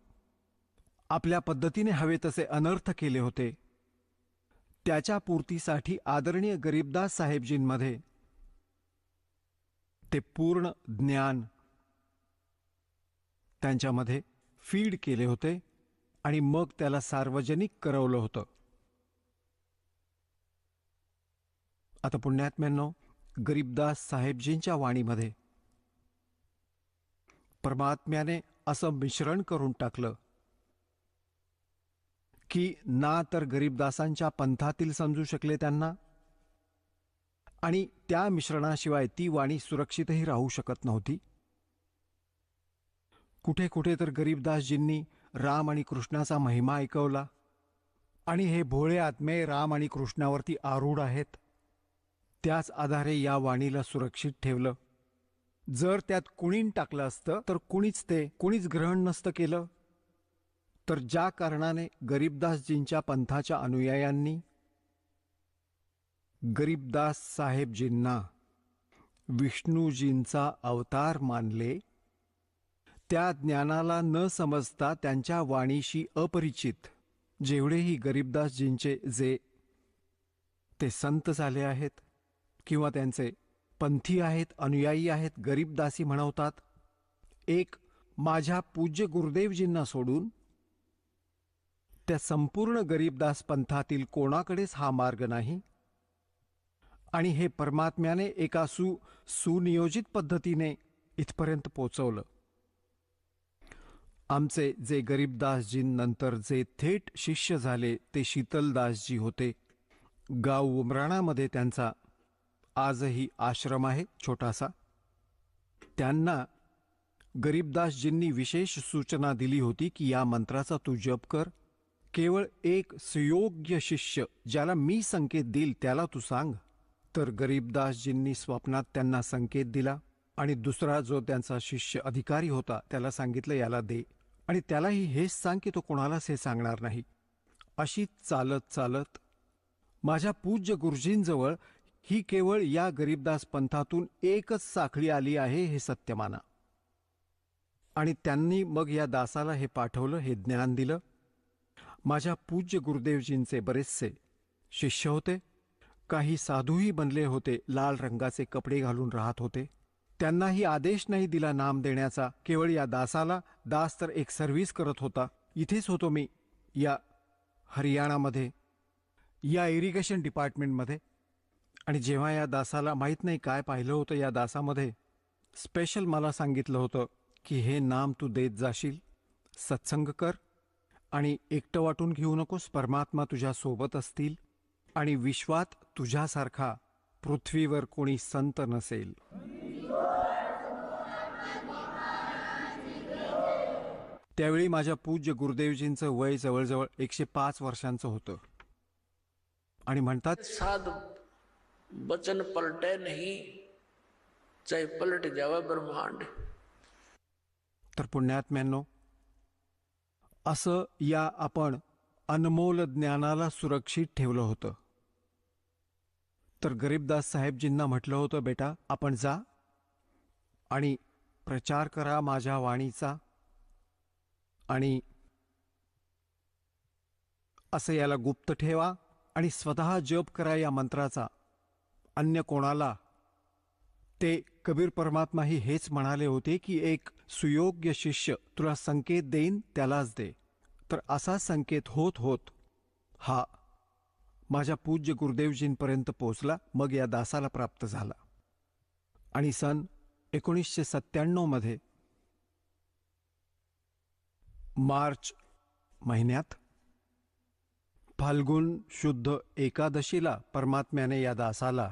आपल्या पद्धतीने हवे तसे अनर्थ केले होते, त्याच्या पूर्तीसाठी आदरणीय गरीबदास साहेबजींमध्ये ते पूर्ण ज्ञान त्यांच्यामध्ये फीड केले होते आणि मग त्याला सार्वजनिक करवलं होतं. आता पुण्यात्म्यांनो, गरीबदास साहेबजींच्या वाणीमध्ये परमात्म्याने असं मिश्रण करून टाकलं की ना तर गरीबदासांच्या पंथातील समजू शकले त्यांना, आणि त्या मिश्रणाशिवाय ती वाणी सुरक्षितही राहू शकत नव्हती. कुठे कुठे तर गरीबदासजींनी राम आणि कृष्णाचा महिमा ऐकवला, आणि हे भोळे आत्मे राम आणि कृष्णावरती आरूढ आहेत, त्याच आधारे या वाणीला सुरक्षित ठेवलं. जर त्यात कुणीन टाकलं असतं तर कुणीच ग्रहण नसतं केलं. तर ज्या कारणाने गरीबदासजींच्या पंथाच्या अनुयायांनी गरीबदास साहेबजींना विष्णूजींचा अवतार मानले, त्या ज्ञानाला न समजता त्यांच्या वाणीशी अपरिचित जेवढेही गरीबदासजींचे जे ते संत झाले आहेत किंवा त्यांचे पंथी आहेत, अनुयायी आहेत, गरीबदासी म्हणवतात. एक माझ्या पूज्य गुरुदेवजींना सोडून त्या संपूर्ण गरीबदास पंथातील कोणाकडेच हा मार्ग नाही. आणि हे परमात्म्याने एका सुनियोजित पद्धतीने इथपर्यंत पोचवलं. आमचे जे गरीबदासजींनंतर जे थेट शिष्य झाले ते शीतलदासजी होते. गाव उमराणामध्ये त्यांचा आजही आश्रम आहे छोटासा. त्यांना गरीबदासजींनी विशेष सूचना दिली होती की या मंत्राचा तू जप कर. केवळ एक सुयोग्य शिष्य ज्याला मी संकेत देईल त्याला तू सांग. तर गरीबदासजींनी स्वप्नात त्यांना संकेत दिला आणि दुसरा जो त्यांचा शिष्य अधिकारी होता त्याला सांगितलं याला दे आणि त्यालाही हेच सांग की तो कोणालाच हे सांगणार नाही. अशी चालत चालत माझ्या पूज्य गुरुजींजवळ ही केवळ या गरीबदास पंथातून एकच साखळी आली आहे हे सत्य माना. आणि त्यांनी मग या दासाला हे पाठवलं, हे ज्ञान दिलं. माझ्या पूज्य गुरुदेवजींचे बरेचसे शिष्य होते. काही साधूही बनले होते, लाल रंगाचे कपडे घालून राहत होते. त्यांनाही आदेश नाही दिला नाम देण्याचा, केवळ या दासाला. दास तर एक सर्व्हिस करत होता. इथेच होतो मी या हरियाणामध्ये, या इरिगेशन डिपार्टमेंटमध्ये. आणि जेव्हा या दासाला माहीत नाही काय पाहिलं होतं या दासामध्ये, स्पेशल मला सांगितलं होतं की हे नाम तू देत जाशील, सत्संग कर आणि एकटं वाटून घेऊ नकोस. परमात्मा तुझ्या सोबत असतील आणि विश्वात तुझ्यासारखा पृथ्वीवर कोणी संत नसेल. त्यावेळी माझ्या पूज्य गुरुदेवजींचं वय जवळजवळ 105 वर्षांचं होतं. आणि म्हणतात, साध वचन पलटे नहीं, चाहे पलट जावा ब्रह्मांड. तर पुण्यात्म्यांनो, असं या आपण अनमोल ज्ञानाला सुरक्षित ठेवलं होतं. तर गरीबदास साहेबजींना म्हटलं होतं, बेटा आपण जा आणि प्रचार करा माझ्या वाणीचा आणि असं याला गुप्त ठेवा आणि स्वतः जप करा या मंत्राचा, अन्य कोणाला. ते कबीर परमात्माही हेच म्हणाले होते की एक सुयोग्य शिष्य तुला संकेत देईन त्यालाच दे. तर असा संकेत होत होत हा माझ्या पूज्य गुरुदेवजींपर्यंत पोचला, मग या दासाला प्राप्त झाला. आणि सन 1997 मध्ये मार्च महिन्यात फाल्गुन शुद्ध एकादशीला परमात्म्याने या दासाला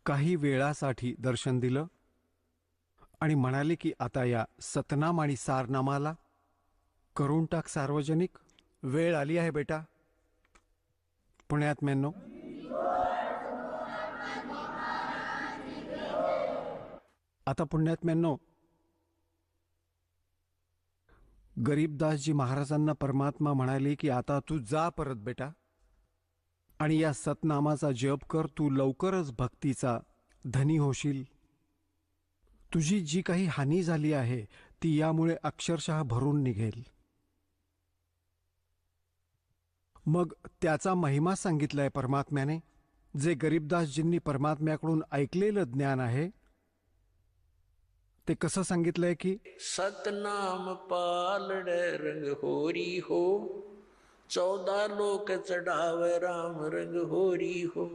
काही वेळासाठी दर्शन दिलं आणि म्हणाले की आता या सतनाम आणि सारनामाला करून टाक सार्वजनिक. वेळ आली आहे बेटा. पुण्यात्म्यांनो, आता पुण्यात्म्यांनो, गरीबदासजी महाराजांना परमात्मा म्हणाले की आता तू जा परत बेटा आणि या सतनामाचा जप कर. तू लवकरच भक्तीचा धनी होशील. तुझी जी काही हानी झाली आहे ती यामुळे अक्षरशः भरून निघेल. मग त्याचा महिमा सांगितलाय परमात्म्याने. जे गरीबदासजींनी परमात्म्याकडून ऐकलेलं ज्ञान आहे ते कसं सांगितलंय की सतनाम पालड़े रंग होरी हो, 14 लोक चढ़ावे राम रंग होरी हो,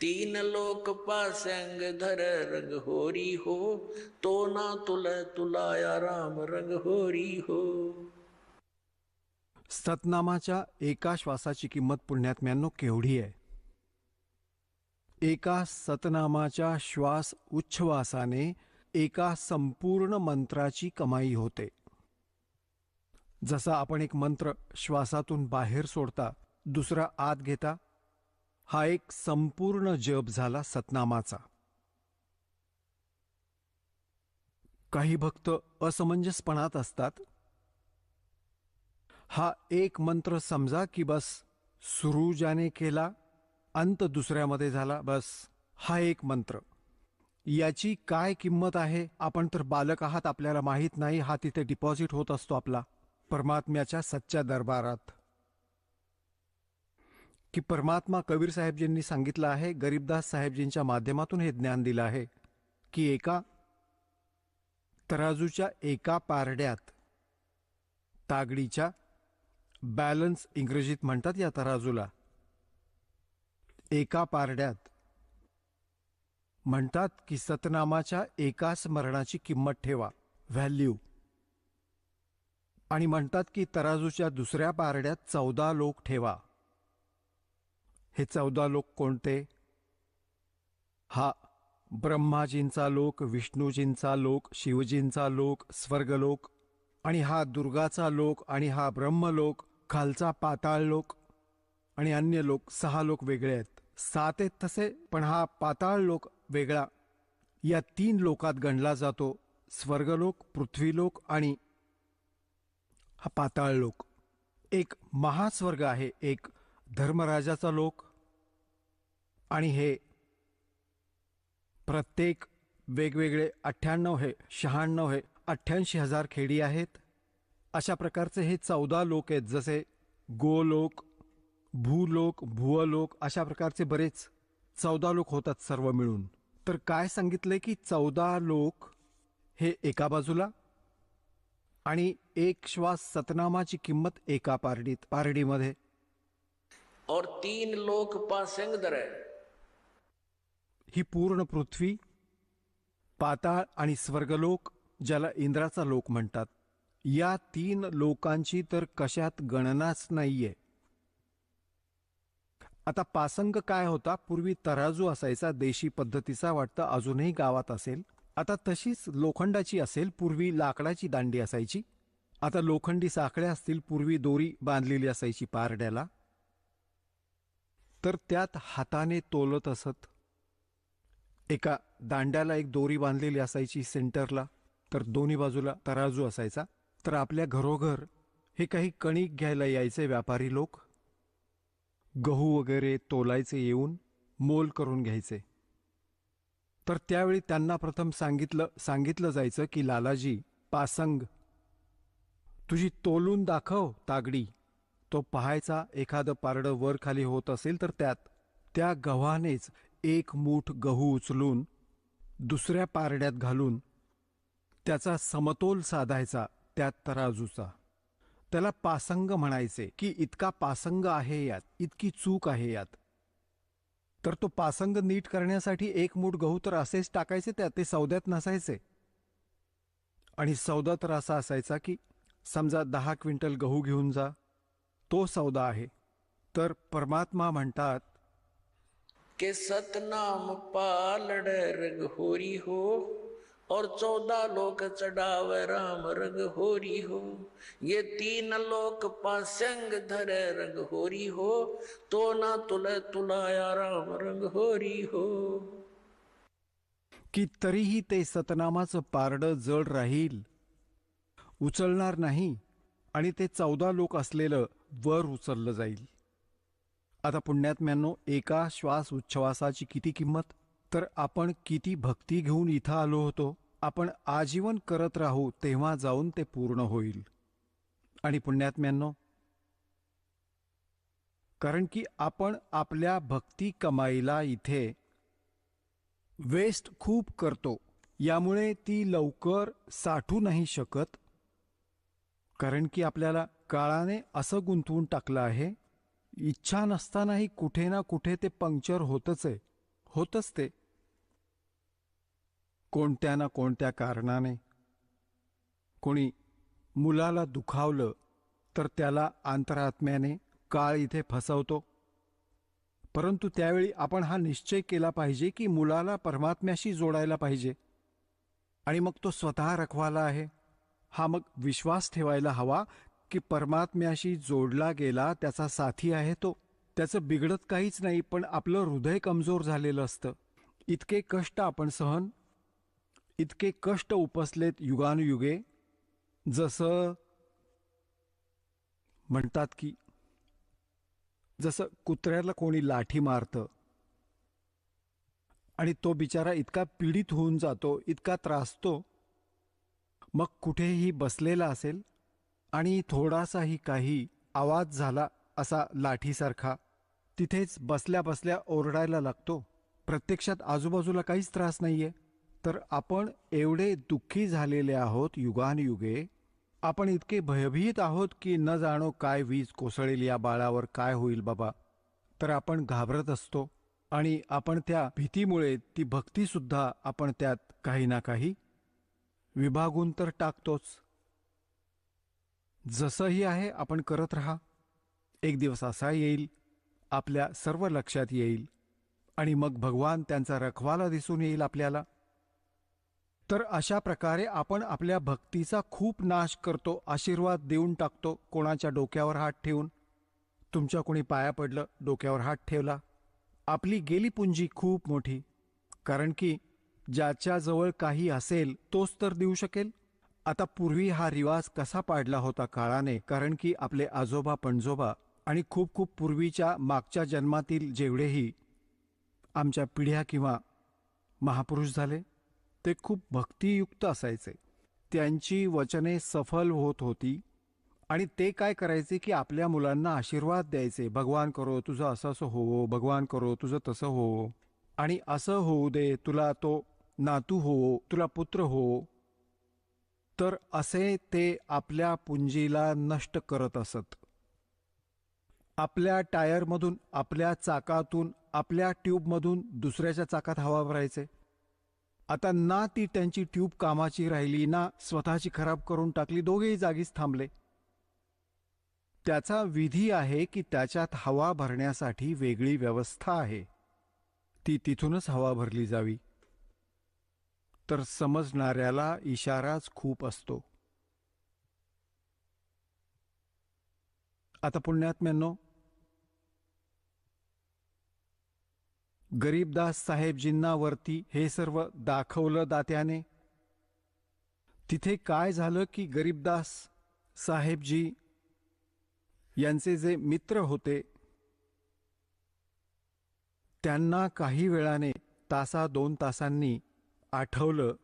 3 लोक पासंग धर रंग होरी हो, तो ना तुलाया राम रंग होरी हो. सतनामाच्या एका श्वासाची किंमत पुण्यात्म्यांनो केवढी आहे. एका सतनामाच्या श्वास उच्छ्वासाने एका संपूर्ण मंत्राची कमाई होते. जसा आपण एक मंत्र श्वासातून बाहेर सोडता, दुसरा आत घेता, हा एक संपूर्ण जप झाला सतनामाचा. काही भक्त असमंजसपणात असतात. हा एक मंत्र समजा की बस सुरू ज्याने केला अंत दुसऱ्यामध्ये झाला, बस हा एक मंत्र. याची काय किंमत आहे आपण तर बालक आहात, आपल्याला माहीत नाही. हा तिथे डिपॉझिट होत असतो आपला परमात्म्याच्या सच्च्या दरबारात. की परमात्मा कबीर साहेबजींनी सांगितलं आहे, गरीबदास साहेबजींच्या माध्यमातून हे ज्ञान दिलं आहे की एका तराजूच्या एका पारड्यात तागडीच्या, बॅलन्स इंग्रजीत म्हणतात या तराजूला, एका पारड्यात म्हणतात की सतनामाच्या एका स्मरणाची किंमत ठेवा, व्हॅल्यू. आणि म्हणतात की तराजूच्या दुसऱ्या पारड्यात 14 लोक ठेवा. हे 14 लोक कोणते? हा ब्रह्माजींचा लोक, विष्णूजींचा लोक, शिवजींचा लोक, स्वर्गलोक, आणि हा दुर्गाचा लोक, आणि हा ब्रह्मलोक, खालचा पाताळ लोक, आणि अन्य लोक 6 लोक वेगळे आहेत. 7 आहेत तसे, पण हा पाताळ लोक वेगळा. या 3 लोकात गणला जातो स्वर्गलोक, पृथ्वीलोक आणि हा पाताळ लोक. एक महास्वर्ग आहे, एक धर्मराजाचा लोक, आणि हे प्रत्येक वेगवेगळे 98 हे 96 हे 88,000 खेडी आहेत. अशा प्रकारचे हे 14 लोक आहेत, जसे गोलोक, भूलोक, भुवलोक, अशा प्रकारचे बरेच 14 लोक होतात सर्व मिळून. तर काय सांगितले की 14 लोक हे एका बाजूला, आणि एक श्वास सतनामाची किंमत एका पारडीमध्ये. और 3 लोक पासेंगदर है. ही पूर्ण पृथ्वी, पाताळ आणि स्वर्गलोक, ज्याला इंद्राचा लोक म्हणतात, या 3 लोकांची तर कशात गणनाच नाहीये. आता पासंग काय होता? पूर्वी तराजू असायचा, देशी पद्धतीचा, वाटतं अजूनही गावात असेल. आता तशीच लोखंडाची असेल, पूर्वी लाकडाची दांडी असायची. आता लोखंडी साखळ्या असतील, पूर्वी दोरी बांधलेली असायची पारड्याला. तर त्यात हाताने तोलत असत. एका दांड्याला एक दोरी बांधलेली असायची सेंटरला, तर दोन्ही बाजूला तराजू असायचा. तर आपल्या घरोघर हे काही कणिक घ्यायला यायचे व्यापारी लोक, गहू वगैरे तोलायचे, येऊन मोल करून घ्यायचे. तर त्यावेळी त्यांना प्रथम सांगितलं जायचं की लालाजी, पासंग तुझी तोलून दाखव तागडी. तो पाहायचा, एखादं पारडं वर खाली होत असेल तर त्या गव्हानेच 1 मूठ गहू उचलून दुसऱ्या पारड्यात घालून त्याचा समतोल साधायचा त्यात तराजूचा. त्याला पासंग म्हणायचे, की इतका पासंग आहे यात, इतकी चूक आहे यात. तर तो पासंग नीट करण्यासाठी 1 मूठ गहू तर असेच टाकायचे त्यात, ते सौद्यात नसायचे. आणि सौदा तर असा असायचा की समजा 10 क्विंटल गहू घेऊन जा, तो सौदा आहे. तर परमात्मा म्हणतात के सतनाम पालड़ रग होरी हो, और 14 लोक चढ़ावे राम रग होरी हो. ये 3 लोक पासंग धरे रग होरी हो, तो ना तुले तुलाया राम रग होरी हो. की तरीही ते सतनामाचं पारडं जड राहील, उचलणार नाही, आणि ते 14 लोक असलेलं वर उचललं जाईल. आता पुण्यात्म्यांनो, एका श्वास उच्छ्वासाची किती किंमत. तर आपण किती भक्ती घेऊन इथं आलो होतो. आपण आजीवन करत राहू, तेव्हा जाऊन ते पूर्ण होईल. आणि पुण्यात्म्यांनो, कारण की आपण आपल्या भक्ती कमाईला इथे वेस्ट खूप करतो, यामुळे ती लवकर साठू नाही शकत. कारण की आपल्याला काळाने असं गुंतवून टाकलं आहे, इच्छा नसतानाही कुठे ना कुठे ते पंक्चर होतच आहे, होतच ते, कोणत्या ना कोणत्या कारणाने. कोणी मुलाला दुखावलं तर त्याला अंतरात्म्याने काळ इथे फसवतो. परंतु त्यावेळी आपण हा निश्चय केला पाहिजे की मुलाला परमात्म्याशी जोडायला पाहिजे, आणि मग तो स्वतः रखवाला आहे. हा मग विश्वास ठेवायला हवा की परमात्म्याशी जोडला गेला, त्याचा साथी आहे तो. त्याचं बिघडत काहीच नाही, पण आपलं हृदय कमजोर झालेलं असतं. इतके कष्ट आपण इतके कष्ट उपसलेत युगानुयुगे. जसं म्हणतात की जसं कुत्र्याला कोणी लाठी मारतं आणि तो बिचारा इतका पीडित होऊन जातो, इतका त्रासतो, मग कुठेही बसलेला असेल आणि थोडासाही काही आवाज झाला असा लाठीसारखा, तिथेच बसल्या बसल्या ओरडायला लागतो. प्रत्यक्षात आजूबाजूला काहीच त्रास नाहीये. तर आपण एवढे दुःखी झालेले आहोत युगानुयुगे. आपण इतके भयभीत आहोत की न जाणो काय वीज कोसळेल या बाळावर, काय होईल बाबा. तर आपण घाबरत असतो, आणि आपण त्या भीतीमुळे ती भक्तीसुद्धा आपण त्यात काही ना काही विभागून तर टाकतोच. जसंही आहे आपण करत राहा. एक दिवस असा येईल, आपल्या सर्व लक्षात येईल, आणि मग भगवान त्यांचा रखवाला दिसून येईल आपल्याला. तर अशा प्रकारे आपण आपल्या भक्तीचा खूप नाश करतो, आशीर्वाद देऊन टाकतो कोणाच्या डोक्यावर हात ठेवून. तुमच्या कोणी पाया पडलं, डोक्यावर हात ठेवला, आपली गेली पुंजी खूप मोठी. कारण की ज्याच्याजवळ काही असेल तोच तर देऊ शकेल. आता पूर्वी हा रिवाज कसा पाडला होता काळाने, कारण की आपले आजोबा पणजोबा आणि खूप खूप पूर्वीच्या मागच्या जन्मातील जेवढेही आमच्या पिढ्या किंवा महापुरुष झाले ते खूप भक्तियुक्त असायचे. त्यांची वचने सफल होत होती आणि ते काय करायचे की आपल्या मुलांना आशीर्वाद द्यायचे. भगवान करो तुझं असं असं हो, भगवान करो तुझं तसं हो, आणि असं होऊ दे, तुला तो नातू हो, तुला पुत्र हो. तर असे ते आपल्या पुंजीला नष्ट करत असत. आपल्या टायरमधून, आपल्या चाकातून, आपल्या ट्यूबमधून दुसऱ्याच्या चाकात हवा भरायचे. आता ना ती त्यांची ट्यूब कामाची राहिली, ना स्वतःची खराब करून टाकली, दोघेही जागीच थांबले. त्याचा विधी आहे की त्याच्यात हवा भरण्यासाठी वेगळी व्यवस्था आहे, ती तिथूनच हवा भरली जावी. तर समजणाऱ्याला इशाराच खूप असतो. आता पुण्यात्म्यांनो, गरीबदास साहेबजींना वरती हे सर्व दाखवलं दात्याने. तिथे काय झालं की गरीबदास साहेबजी यांचे जे मित्र होते त्यांना काही वेळाने, तासा 2 तासांनी आठवलं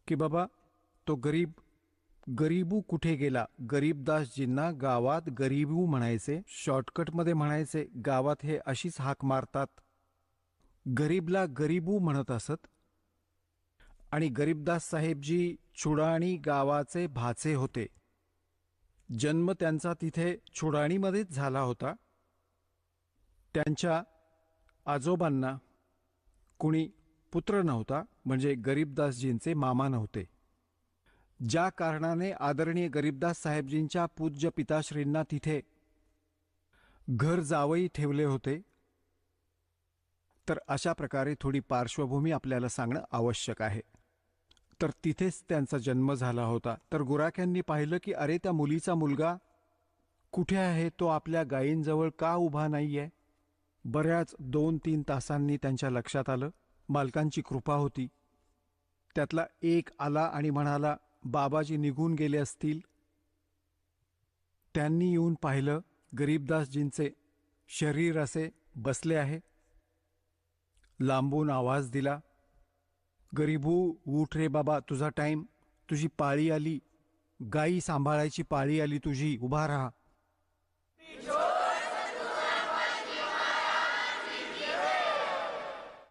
की बाबा तो गरीबू कुठे गेला. गरीबदासजींना गावात गरीबू म्हणायचे, शॉर्टकटमध्ये म्हणायचे. गावात हे अशीच हाक मारतात. गरीबला गरीबू म्हणत असत. आणि गरीबदास साहेबजी चुडाणी गावाचे भाचे होते. जन्म त्यांचा तिथे चुडाणीमध्येच झाला होता. त्यांच्या आजोबांना कुणी पुत्र नव्हता, म्हणजे गरीबदासजींचे मामा नव्हते. ज्या कारणाने आदरणीय गरीबदास साहेबजींच्या पूज्य पिताश्रींना तिथे घर जावई ठेवले होते. तर अशा प्रकारे थोडी पार्श्वभूमी आपल्याला सांगणं आवश्यक आहे. तर तिथेच त्यांचा जन्म झाला होता. तर गुराख्यांनी पाहिलं की अरे, त्या मुलीचा मुलगा कुठे आहे, तो आपल्या गायींजवळ का उभा नाहीये. बऱ्याच 2-3 तासांनी त्यांच्या लक्षात आलं. मालकांची कृपा होती. त्यातला एक आला आणि म्हणाला, बाबाजी निघून गेले असतील. त्यांनी येऊन पाहिलं, गरीबदासजींचे शरीर असे बसले आहे. लांबून आवाज दिला, गरीबू उठ रे बाबा, तुझा टाईम, तुझी पाळी आली, गायी सांभाळायची पाळी आली तुझी, उभा राहा.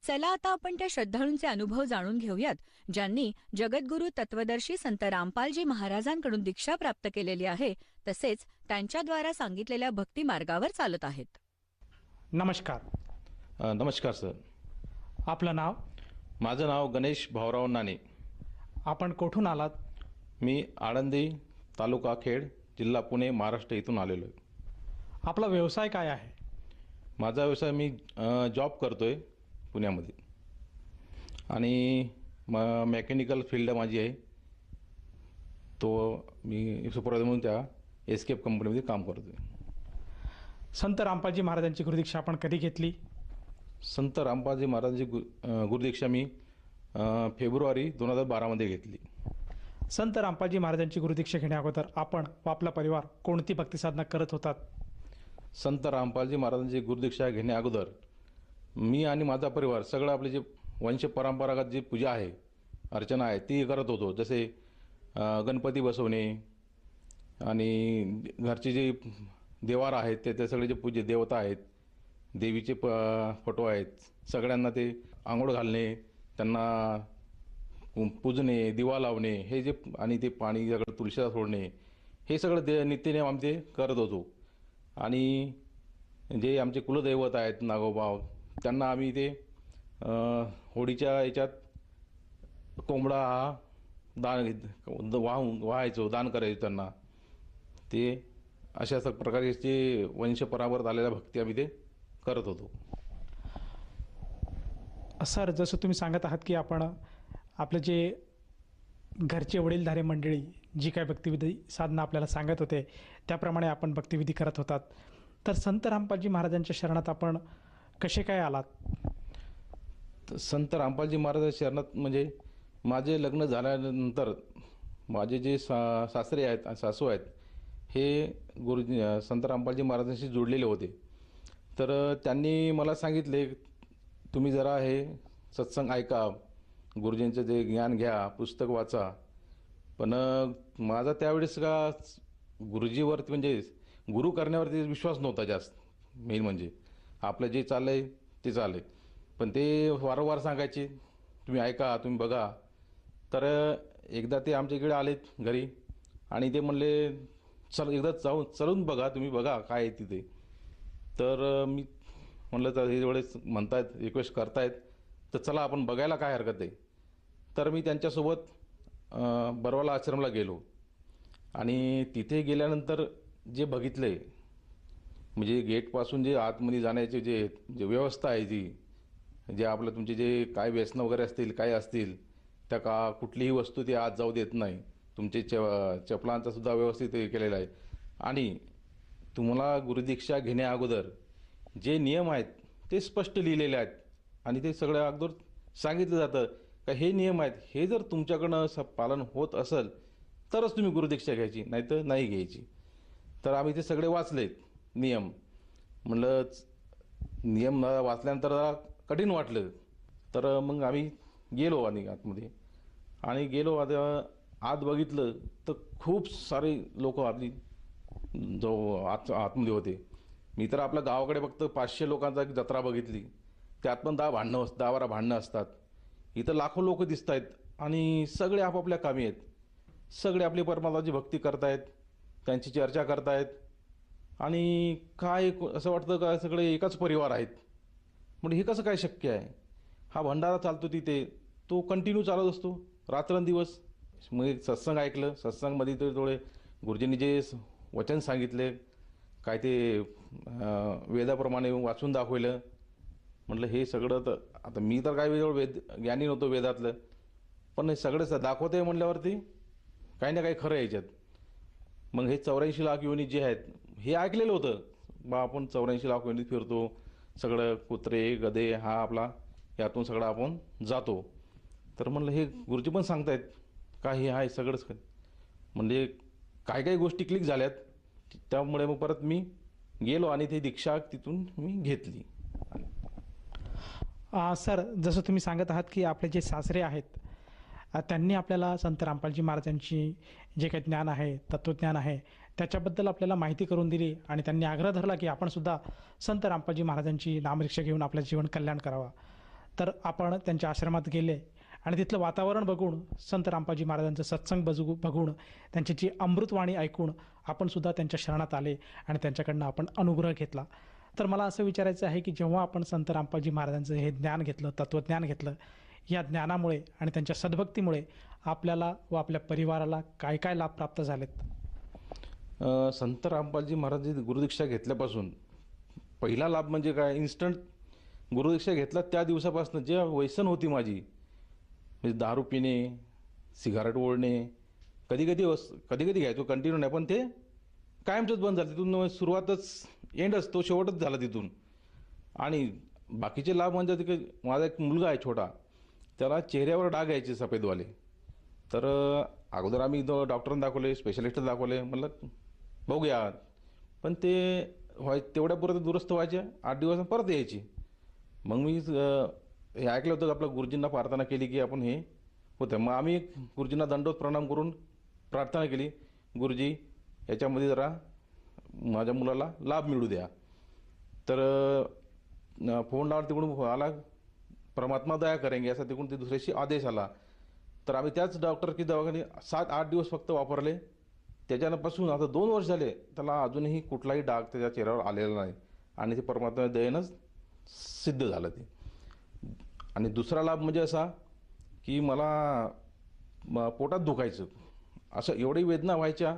चला आता आपण त्या श्रद्धाळूंचे अनुभव जाणून घेऊयात, ज्यांनी जगद्गुरू तत्वदर्शी संत रामपालजी महाराजांकडून दीक्षा प्राप्त केलेली आहे, तसेच त्यांच्याद्वारा सांगितलेल्या भक्ती मार्गावर चालत आहेत. नमस्कार. नमस्कार सर. आपलं नाव? माझं नाव गणेश भाऊराव नाणे. आपण कुठून आलात? मी आळंदी, तालुका खेड, जिल्हा पुणे, महाराष्ट्र इथून आलेलो आहे. आपला व्यवसाय काय आहे? माझा व्यवसाय, मी जॉब करतो आहे पुण्यामध्ये आणि मेकॅनिकल फील्ड माझी आहे. तो मी सुपरवायझर म्हणून त्या एस्केप कंपनीमध्ये काम करतो आहे. संत रामपालजी महाराजांची गुरुदीक्षा आपण कधी घेतली? संत रामपालजी महाराजांची गुरुदीक्षा मी फेब्रुवारी 2012मध्ये घेतली. संत रामपालजी महाराजांची गुरुदीक्षा घेण्या अगोदर आपण व आपला परिवार कोणती भक्तिसाधना करत होतात? संत रामपालजी महाराजांची गुरुदीक्षा घेण्या अगोदर मी आणि माझा परिवार सगळं आपले जे वंश परंपरागत जी पूजा आहे, अर्चना आहे, ती करत होतो. जसे गणपती बसवणे आणि घरचे जे देवार आहेत ते सगळे जे पूज्य देवता आहेत, देवीचे फोटो आहेत, सगळ्यांना ते आंघोळ घालणे, त्यांना पूजणे, दिवा लावणे, हे जे आणि ते पाणी सगळं तुळशीला सोडणे, हे सगळं नित्यनेम आम्ही ते करत होतो. आणि जे आमचे कुलदैवत आहेत नागोबा, त्यांना आम्ही ते होळीच्या याच्यात कोंबडा हा वाहायचो, दान करायचो त्यांना. ते अशा प्रकारचे वंश परंपरेत आलेल्या भक्ती आम्ही ते करत होतो. सर, जसं तुम्ही सांगत आहात की आपण आपलं जे घरचे वडीलधारे मंडळी जी काय भक्तिविधी साधना आपल्याला सांगत होते त्याप्रमाणे आपण भक्तिविधी करत होतात. तर संत रामपालजी महाराजांच्या शरणात आपण कसे काय आलात? तर संत रामपालजी महाराज शरणात म्हणजे माझे लग्न झाल्यानंतर माझे जे सासरे आहेत आणि सासू आहेत हे गुरुजी संत रामपालजी महाराजांशी जोडलेले होते. तर त्यांनी मला सांगितले, तुम्ही जरा हे सत्संग ऐका, गुरुजींचं जे ज्ञान घ्या, पुस्तक वाचा. पण माझा त्यावेळेस का गुरुजीवरती म्हणजे गुरु करण्यावरती विश्वास नव्हता जास्त. मेन म्हणजे आपलं जे चाललंय ते चाललंय, पण ते वारंवार सांगायचे तुम्ही ऐका, तुम्ही बघा. तर एकदा ते आमच्या इकडे आलेत घरी आणि ते म्हणले, चल एकदा चलून बघा, तुम्ही बघा काय आहे तिथे. तर मी म्हणलं, तर हे वेळेस म्हणतायत, रिक्वेस्ट करतायत, तर चला आपण बघायला काय हरकत आहे. तर मी त्यांच्यासोबत बरवाला आश्रमला गेलो आणि तिथे गेल्यानंतर जे बघितले म्हणजे गेटपासून जे आतमध्ये जाण्याचे जे व्यवस्था आहे, जे आपलं तुमचे जे काय व्यसनं वगैरे असतील, काय असतील, त्या का कुठलीही वस्तू ते आत जाऊ देत नाही. तुमचे चपलांचा सुद्धा व्यवस्थित हे केलेला आहे. आणि तुम्हाला गुरुदीक्षा घेण्या अगोदर जे नियम आहेत ते स्पष्ट लिहिलेले आहेत आणि ते सगळ्या अगोदर सांगितलं जातं का हे नियम आहेत, हे जर तुमच्याकडनं पालन होत असेल तरच तुम्ही गुरुदीक्षा घ्यायची, नाहीतर नाही घ्यायची. तर आम्ही ते सगळे वाचलेत नियम. म्हणलं नियम वाचल्यानंतर जरा कठीण वाटलं. तर मग आम्ही गेलो आणि आतमध्ये आणि गेलो आत बघितलं तर खूप सारे लोक आपली जो आतमध्ये होते. मी तर आपल्या गावाकडे फक्त 500 लोकांचा एक जत्रा बघितली, त्यात पण 10-12 भांडणं असतात. इथं लाखो लोक दिसत आहेत आणि सगळे आपापल्या कामी आहेत. सगळे आपली परमात्माची भक्ती करतायत, त्यांची चर्चा करतायत आणि काय असं वाटतं का सगळे एकाच परिवार आहेत. म्हणजे हे कसं काय शक्य आहे? हा भंडारा चालतो तिथे, तो कंटिन्यू चालत असतो रात्रंदिवस. मग एक सत्संग ऐकलं, सत्संगमध्ये ते थोडे गुरुजींनी जे वचन सांगितले, काय ते वेदाप्रमाणे वाचून दाखवलं. म्हटलं हे सगळं तर आता मी तर काय ज्ञानी नव्हतो वेदातलं, पण हे सगळं दाखवत आहे म्हटल्यावरती काही ना काही खरं आहे याच्यात. मग हे 84 लाख योनी जे आहेत हे ऐकलेलं होतं बा, आपण 84 लाख योनीत फिरतो, सगळं कुत्रे गधे हा आपला यातून सगळं आपण जातो. तर म्हणलं हे गुरुजी पण सांगतायत का हे आहे सगळंच. म्हणजे काही गोष्टी क्लिक झाल्यात. त्यामुळे मग परत मी गेलो आणि ती दीक्षा तिथून मी घेतली. सर, जसं तुम्ही सांगत आहात की आपले जे सासरे आहेत त्यांनी आपल्याला संत रामपालजी महाराजांची जे काही ज्ञान आहे, तत्त्वज्ञान आहे, त्याच्याबद्दल आपल्याला माहिती करून दिली आणि त्यांनी आग्रह धरला की आपण सुद्धा संत रामपालजी महाराजांची नामदीक्षा घेऊन आपलं जीवन कल्याण करावा. तर आपण त्यांच्या आश्रमात गेले आणि तिथलं वातावरण बघून, संत रामपालजी महाराजांचं सत्संग बघून, त्यांची जी अमृतवाणी ऐकून आपण सुद्धा त्यांच्या शरणात आले आणि त्यांच्याकडनं आपण अनुग्रह घेतला. तर मला असं विचारायचं आहे की जेव्हा आपण संत रामपालजी महाराजांचं हे ज्ञान घेतलं, तत्त्वज्ञान घेतलं, या ज्ञानामुळे आणि त्यांच्या सद्भक्तीमुळे आपल्याला व आपल्या परिवाराला काय काय लाभ प्राप्त झालेत? संत रामपालजी महाराजांची गुरुदीक्षा घेतल्यापासून पहिला लाभ म्हणजे काय, इन्स्टंट गुरुदीक्षा घेतला त्या दिवसापासून जे व्यसन होती माझी, म्हणजे दारू पिणे, सिगारेट ओढणे, कधी कधी घ्यायचो, कंटिन्यू नाही, पण ते कायमचंच बंद झालं. तिथून सुरुवातच एंडच तो शेवटच झाला तिथून. आणि बाकीचे लाभ म्हणजे माझा एक मुलगा आहे छोटा, त्याला चेहऱ्यावर डाग यायचे सफेदवाले. तर अगोदर आम्ही डॉक्टरांना दाखवले, स्पेशलिस्टला दाखवले, म्हणलं बघूया, पण ते तेवढ्यापुरतं दुरुस्त व्हायचे, 8 दिवस परत यायची. मग मी हे ऐकलं होतं, आपल्या गुरुजींना प्रार्थना केली की आपण हे होतं. मग आम्ही गुरुजींना दंडोत प्रणाम करून प्रार्थना केली, गुरुजी याच्यामध्ये जरा माझ्या मुलाला लाभ मिळू द्या. तर फोन लावला, तिकडून आला परमात्मा दया करेंगे असा तिकडून ते दुसऱ्याशी आदेश आला. तर आम्ही त्याच डॉक्टर की दवाखाने 7-8 दिवस फक्त वापरले. त्याच्यापासून आता 2 वर्ष झाले, त्याला अजूनही कुठलाही डाग त्याच्या चेहऱ्यावर आलेला नाही आणि ते परमात्मा दयेनंच सिद्ध झालं ते. आणि दुसरा लाभ म्हणजे असा की मला पोटात दुखायचं, असं एवढी वेदना व्हायच्या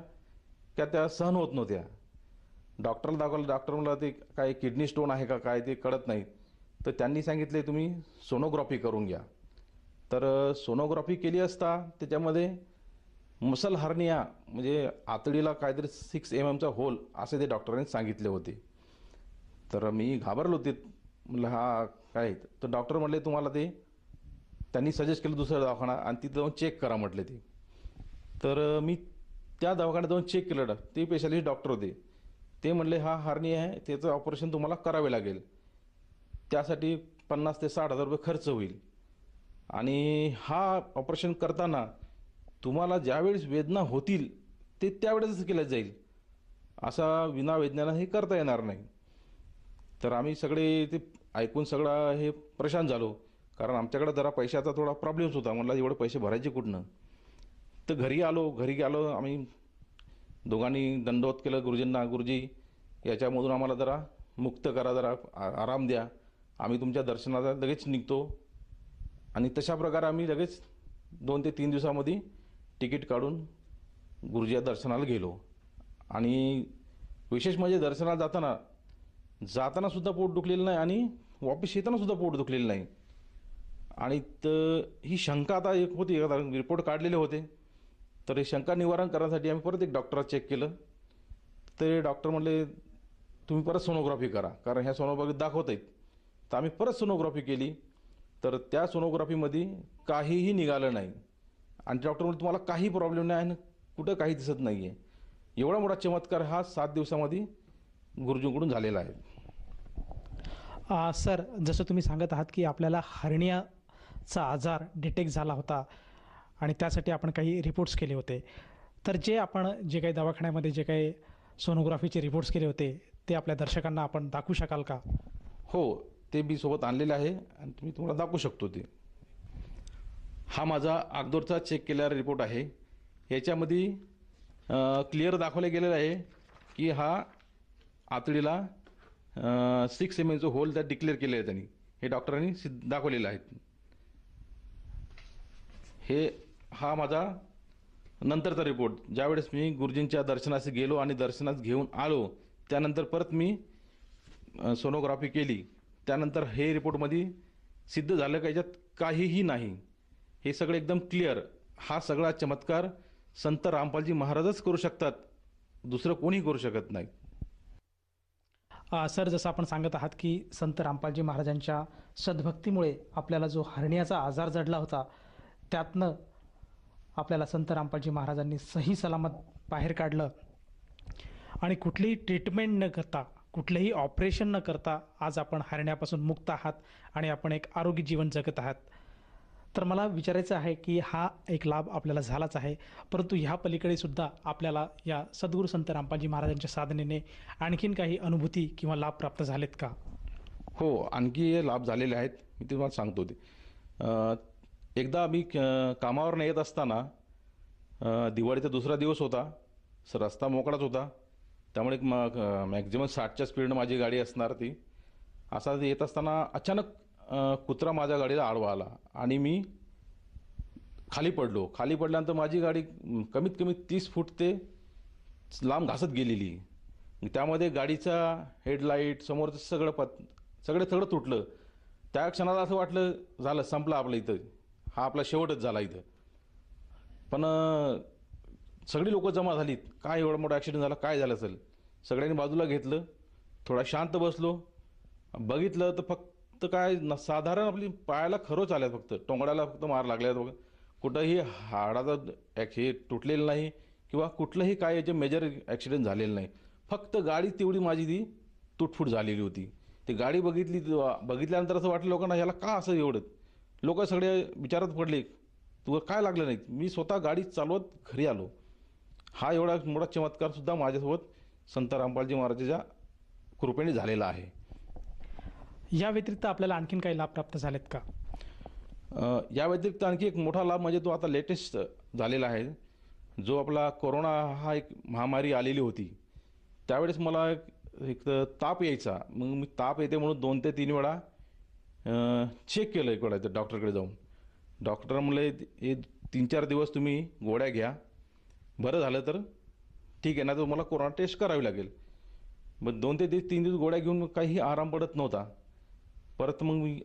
की त्या सहन होत नव्हत्या. डॉक्टरला दाखवलं, डॉक्टर म्हणला ते काय किडनी स्टोन आहे का काय ते कळत नाही. तर त्यांनी सांगितले तुम्ही सोनोग्राफी करून घ्या. तर सोनोग्राफी केली असता त्याच्यामध्ये मसल हर्निया म्हणजे आतडीला काहीतरी 6 mm होल असे ते डॉक्टरांनी सांगितले होते. तर मी घाबरलो ते, म्हटलं हा काय. तर डॉक्टर म्हटले तुम्हाला ते, त्यांनी सजेस्ट केलं दुसरा दवाखाना आणि तिथं जाऊन चेक करा म्हटले ते. तर मी त्या दवाखान्यात जाऊन चेक केलं. ते स्पेशालिस्ट डॉक्टर होते. ते म्हणले हा हर्निया आहे, त्याचं ऑपरेशन तुम्हाला करावे लागेल. त्यासाठी 50,000 ते 60,000 रुपये खर्च होईल. आणि हा ऑपरेशन करताना तुम्हाला ज्यावेळेस वेदना होतील ते त्यावेळेसच केलं जाईल, असा विना वेदनेला हे करता येणार नाही. तर आम्ही सगळे ते ऐकून सगळं हे परेशान झालो, कारण आमच्याकडे जरा पैशाचा थोडा प्रॉब्लेम्स होता. म्हणलं एवढे पैसे भरायचे कुठनं. तर घरी आलो आम्ही दोघांनी दंडवत केलं गुरुजींना. गुरुजी याच्यामधून आम्हाला जरा मुक्त करा, जरा आराम द्या, आम्ही तुमच्या दर्शनाला लगेच निघतो. आणि तशा प्रकारे आम्ही लगेच 2 ते 3 दिवसामध्ये तिकीट काढून गुरुजी दर्शनाला गेलो. आणि विशेष म्हणजे दर्शनाला जाताना सुद्धा पोट दुखलेलं नाही आणि वापस येताना सुद्धा पोट दुखलेलं नाही. आणि ही शंका आता एक होती, रिपोर्ट काढलेले होते. तर हे शंका निवारण करण्यासाठी आम्ही परत एक डॉक्टरला चेक केलं. ते डॉक्टर म्हणले तुम्ही परत सोनोग्राफी करा, कारण ह्या सोनोग्राफीत दाखवत आहेत. तर आम्ही परत सोनोग्राफी केली. तर त्या सोनोग्राफीमध्ये काहीही निघालं नाही. आणि डॉक्टर म्हणले तुम्हाला काही प्रॉब्लेम नाही आणि कुठं काही दिसत नाही आहे. एवढा मोठा चमत्कार हा 7 दिवसामध्ये गुरुजींकडून झालेला आहे. सर, जसं तुम्ही सांगत आहात की आपल्याला हर्नियाचा आजार डिटेक्ट झाला होता आणि त्यासाठी आपण काही रिपोर्ट्स केले होते. तर जे काही दवाखान्यामध्ये जे काही सोनोग्राफीचे रिपोर्ट्स केले होते ते आपल्या दर्शकांना आपण दाखवू शकाल का? हो, ते मी सोबत आणलेलं आहे आणि मी तुम्हाला दाखवू शकतो ते. हा माझा अगोदरचा चेक केलेला रिपोर्ट आहे. याच्यामध्ये क्लिअर दाखवले गेलेलं आहे की हा आतडीला 6 mm होल त्यात डिक्लेअर केले आहे त्यांनी. हे डॉक्टरांनी दाखवलेलं आहे. हा माझा नंतरचा रिपोर्ट. ज्यावेळेस मी गुरुजींच्या दर्शनास गेलो आणि दर्शनास घेऊन आलो, त्यानंतर परत मी सोनोग्राफी केली. त्यानंतर हे रिपोर्टमध्ये सिद्ध झालं की याच्यात काहीही नाही. हे सगळं एकदम क्लिअर. हा सगळा चमत्कार संत रामपालजी महाराजच करू शकतात, दुसरं कोणी करू शकत नाही. सर, जसं आपण सांगत आहात की संत रामपालजी महाराजांच्या सद्भक्तीमुळे आपल्याला जो हर्नियाचा आजार जडला होता त्यातनं आपल्याला संत रामपालजी महाराजांनी सही सलामत बाहेर काढलं आणि कुठलीही ट्रीटमेंट न करता, कुठलंही ऑपरेशन न करता आज आपण हर्नियापासून मुक्त आहात आणि आपण एक आरोग्य जीवन जगत आहात. तर मला विचारायचं आहे की हा एक लाभ आपल्याला झालाच आहे, परंतु ह्या पलीकडे सुद्धा आपल्याला या सद्गुरू संत रामपालजी महाराजांच्या साधनेने आणखीन काही अनुभूती किंवा लाभ प्राप्त झालेत का? हो, आणखी लाभ झालेले आहेत. मी तुम्हाला सांगतो ते. एकदा मी कामावर येत असताना दिवाळीचा दुसरा दिवस होता. रस्ता मोकळाच होता, त्यामुळे मॅक्झिमम 60च्या स्पीडनं माझी गाडी असणार ती. असा येत असताना अचानक कुत्रा माझ्या गाडीला आडवा आला आणि मी खाली पडलो. खाली पडल्यानंतर माझी गाडी कमीत कमी 30 फूट ते लांब घासत गेलेली. त्यामध्ये गाडीचा हेडलाईट समोरचं सगळं तुटलं. त्या क्षणाला असं वाटलं झालं, संपलं आपलं इथं, हा आपला शेवटच झाला इथं. पण सगळी लोक जमा झालीत. काय एवढा मोठा ॲक्सिडेंट झाला, काय झालं असेल. सगळ्यांनी बाजूला घेतलं, थोडा शांत बसलो, बघितलं तर फक्त काय साधारण आपली पायाला खरोच आल्यात, फक्त टोंगड्याला फक्त मार लागल्यात बघा. कुठंही हाडाचं हे तुटलेलं नाही किंवा कुठलंही काय याचे मेजर ॲक्सिडेंट झालेलं नाही. फक्त गाडी तेवढी माझी ती तुटफूट झालेली होती. ती गाडी बघितल्यानंतर असं वाटलं लोकांना, ह्याला का असं एवढं. लोक सगळे विचारात पडले, तुला काय लागलं नाही. मी स्वतः गाडी चालवत घरी आलो. हा एवढा मोठा चमत्कार सुद्धा माझ्यासोबत संत रामपालजी महाराजांच्या कृपेने झालेला आहे. या व्यतिरिक्त आपल्याला आणखीन काही लाभ प्राप्त झालेत का? या व्यतिरिक्त आणखी एक मोठा लाभ म्हणजे तो आता लेटेस्ट झालेला आहे. जो आपला कोरोना हा एक महामारी आलेली होती, त्यावेळेस मला एक ताप यायचा. मग मी ताप येते म्हणून 2 ते 3 वेळा चेक केलं एक वेळा डॉक्टरकडे जाऊन. डॉक्टर म्हणले हे 3-4 दिवस तुम्ही गोळ्या घ्या, बरं झालं तर ठीक आहे, ना तर मला कोरोना टेस्ट करावी लागेल. मग 2 ते 3 दिवस गोळ्या घेऊन काही आराम पडत नव्हता. परत मग मी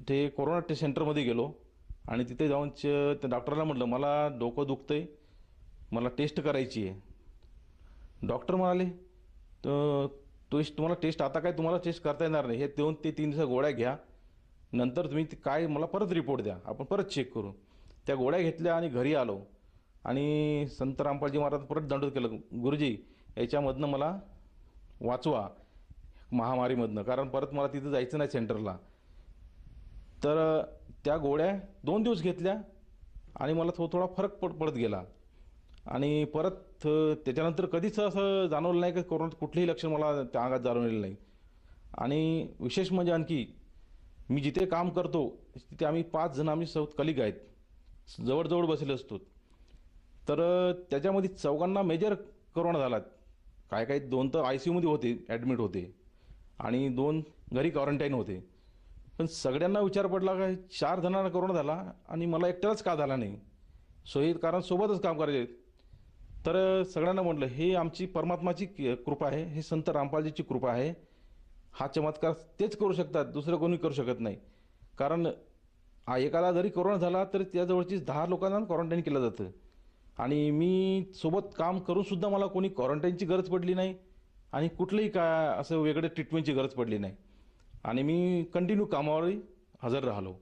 ते कोरोना टेस्ट सेंटरमध्ये गेलो आणि तिथे जाऊन त्या डॉक्टरला म्हटलं मला डोकं दुखतंय, मला टेस्ट करायची आहे. डॉक्टर म्हणाले तुम्हाला टेस्ट आता काय तुम्हाला टेस्ट करता येणार नाही, हे 2 ते 3 दिवस गोळ्या घ्या, नंतर तुम्ही काय मला परत रिपोर्ट द्या, आपण परत चेक करू. त्या गोळ्या घेतल्या आणि घरी आलो आणि संत रामपालजी महाराज परत दंडवत केलं, गुरुजी याच्यामधनं मला वाचवा महामारीमधनं, कारण परत मला तिथं जायचं नाही सेंटरला. तर त्या गोळ्या 2 दिवस घेतल्या आणि मला थोडा फरक पडत गेला आणि परत त्याच्यानंतर कधीच असं जाणवलं नाही की कोरोनात कुठलेही लक्षण मला त्या अंगात जाणवलेलं नाही. आणि विशेष म्हणजे आणखी मी जिथे काम करतो तिथे आम्ही 5 जण आम्ही कलिग आहेत, जवळजवळ बसले असतो. तर त्याच्यामध्ये 4 मेजर कोरोना झाला. काय 2 तर ICUमध्ये होते, ॲडमिट होते आणि 2 घरी क्वारंटाईन होते. पण सगळ्यांना विचार पडला का 4 जणांना कोरोना झाला आणि मला एकट्यालाच का झाला नाही, कारण सोबतच काम करायचे. तर सगळ्यांना म्हटलं हे आमची परमात्माची कृपा आहे, हे संत रामपालजीची कृपा आहे. हा चमत्कार तेच करू शकतात, दुसरं कोणी करू शकत नाही. कारण एकाला जरी कोरोना झाला तरी त्याजवळची 10 लोकांना क्वारंटाईन केलं जातं आणि मी सोबत काम करूनसुद्धा मला कोणी क्वारंटाईनची गरज पडली नाही आणि कुठलंही काय असं वेगळं ट्रीटमेंटची गरज पडली नाही आणि मी कंटिन्यू कामावरही हजर राहिलो.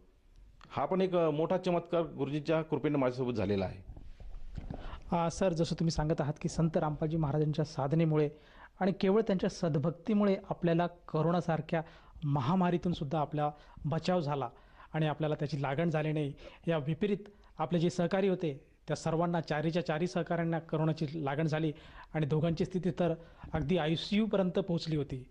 हा पण एक मोठा चमत्कार गुरुजींच्या कृपेने माझ्यासोबत झालेला आहे. सर, जसं तुम्ही सांगत आहात की संत रामपालजी महाराजांच्या साधनेमुळे आणि केवळ त्यांच्या सद्भक्तीमुळे आपल्याला करोनासारख्या महामारीतून सुद्धा आपला बचाव झाला आणि आपल्याला त्याची लागण झाली नाही. या विपरीत आपले जे सहकारी होते त्या सर्वांना 4च्या 4 सहकाऱ्यांना करोनाची लागण झाली आणि दोघांची स्थिती तर अगदी ICUपर्यंत पोहोचली होती.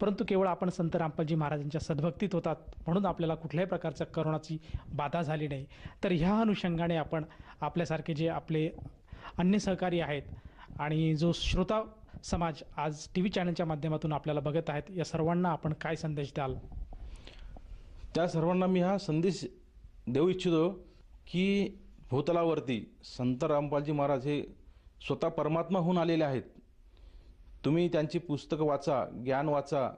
परंतु केवळ आपण संत रामपालजी महाराजांच्या सद्भक्तीत होतात म्हणून आपल्याला कुठल्याही प्रकारच्या करोनाची बाधा झाली नाही. तर ह्या अनुषंगाने आपण आपल्यासारखे जे आपले अन्य सहकारी आहेत आणि जो श्रोता समाज आज TV चॅनलच्या माध्यमातून आपल्याला बघत आहेत, या सर्वांना आपण काय संदेश द्याल? त्या सर्वांना मी हा संदेश देऊ इच्छितो की भूतलावरती संत रामपालजी महाराज हे स्वतः परमात्मा होऊन आलेले आहेत. तुम्ही त्यांची पुस्तकं वाचा, ज्ञान वाचा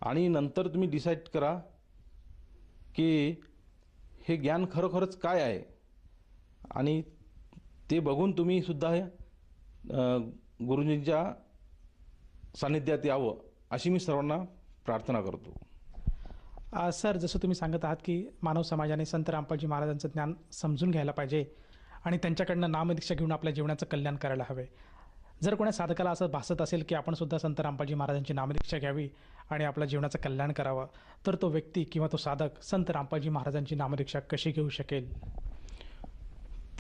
आणि नंतर तुम्ही डिसाईड करा की हे ज्ञान खरोखरच काय आहे आणि ते बघून तुम्ही सुद्धा गुरुजींच्या सानिध्यात यावं अशी मी सर्वांना प्रार्थना करतो. सर, जसं तुम्ही सांगत आहात की मानव समाजाने संत रामपालजी महाराजांचं ज्ञान समजून घ्यायला पाहिजे आणि त्यांच्याकडनं नामदीक्षा घेऊन आपल्या जीवनाचं कल्याण करायला हवे. जर कोणा साधकाला असं भासत असेल की आपण सुद्धा संत रामपालजी महाराजांची नामदीक्षा घ्यावी आणि आपल्या जीवनाचं कल्याण करावं, तर तो व्यक्ती किंवा तो साधक संत रामपालजी महाराजांची नामदीक्षा कशी घेऊ शकेल?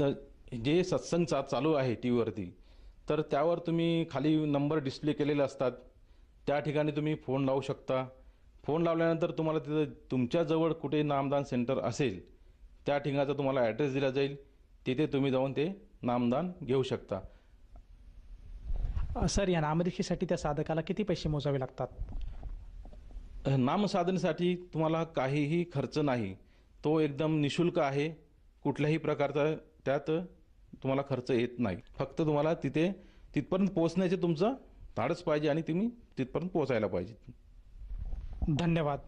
तर जे सत्संग चालू आहे TVवरती, तर त्यावर तुम्ही खाली नंबर डिस्प्ले केलेले असतात, त्या ठिकाणी तुम्ही फोन लावू शकता. फोन लावल्यानंतर तुम्हाला तिथं तुमच्याजवळ कुठे नामदान सेंटर असेल त्या ठिकाणाचा तुम्हाला ॲड्रेस दिला जाईल, तिथे तुम्ही जाऊन ते नामदान घेऊ शकता. सर, या नामदीक्षेसाठी त्या साधकाला किती पैसे मोजावे लागतात? नामसाधनेसाठी तुम्हाला काहीही खर्च नाही, तो एकदम निशुल्क आहे. कुठल्याही प्रकारचा त्यात तुम्हाला खर्च येत नाही. फक्त तुम्हाला तिथपर्यंत पोहोचण्याचे तुमचं धाडस पाहिजे आणि तुम्ही तिथपर्यंत पोहोचायला पाहिजे. धन्यवाद.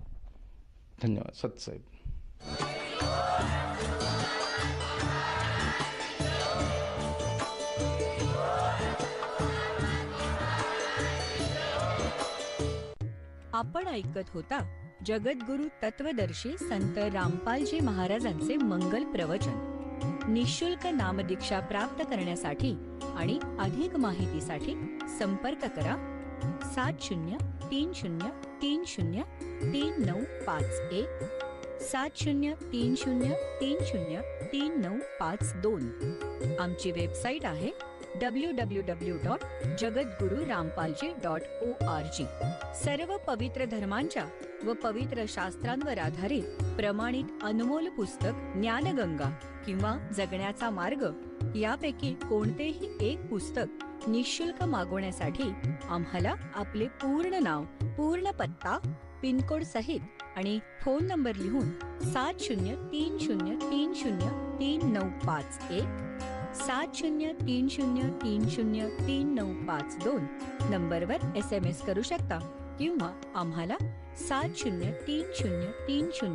धन्यवाद सतसाहेब. आपण ऐकत होता जगद्गुरु तत्वदर्शी संत रामपालजी महाराजांचे मंगल प्रवचन. निःशुल्क नामदीक्षा प्राप्त करण्यासाठी आणि अधिक माहितीसाठी संपर्क करा 7030303951 7030303952. आमची वेबसाईट आहे www.jagadgururampalji.org. सर्व पवित्र धर्मांच्या व पवित्र शास्त्रांवर आधारित प्रमाणित अनमोल पुस्तक ज्ञानगंगा किंवा जगण्याचा मार्ग यापैकी कोणतेही एक पुस्तक निःशुल्क मागवण्यासाठी आम्हाला आपले पूर्ण नाव, पूर्ण पत्ता, पिनकोड सहित आणि फोन नंबर लिहून 7030303951 7030303952 नंबरवर SMS करू शकता किंवा आम्हाला 703030.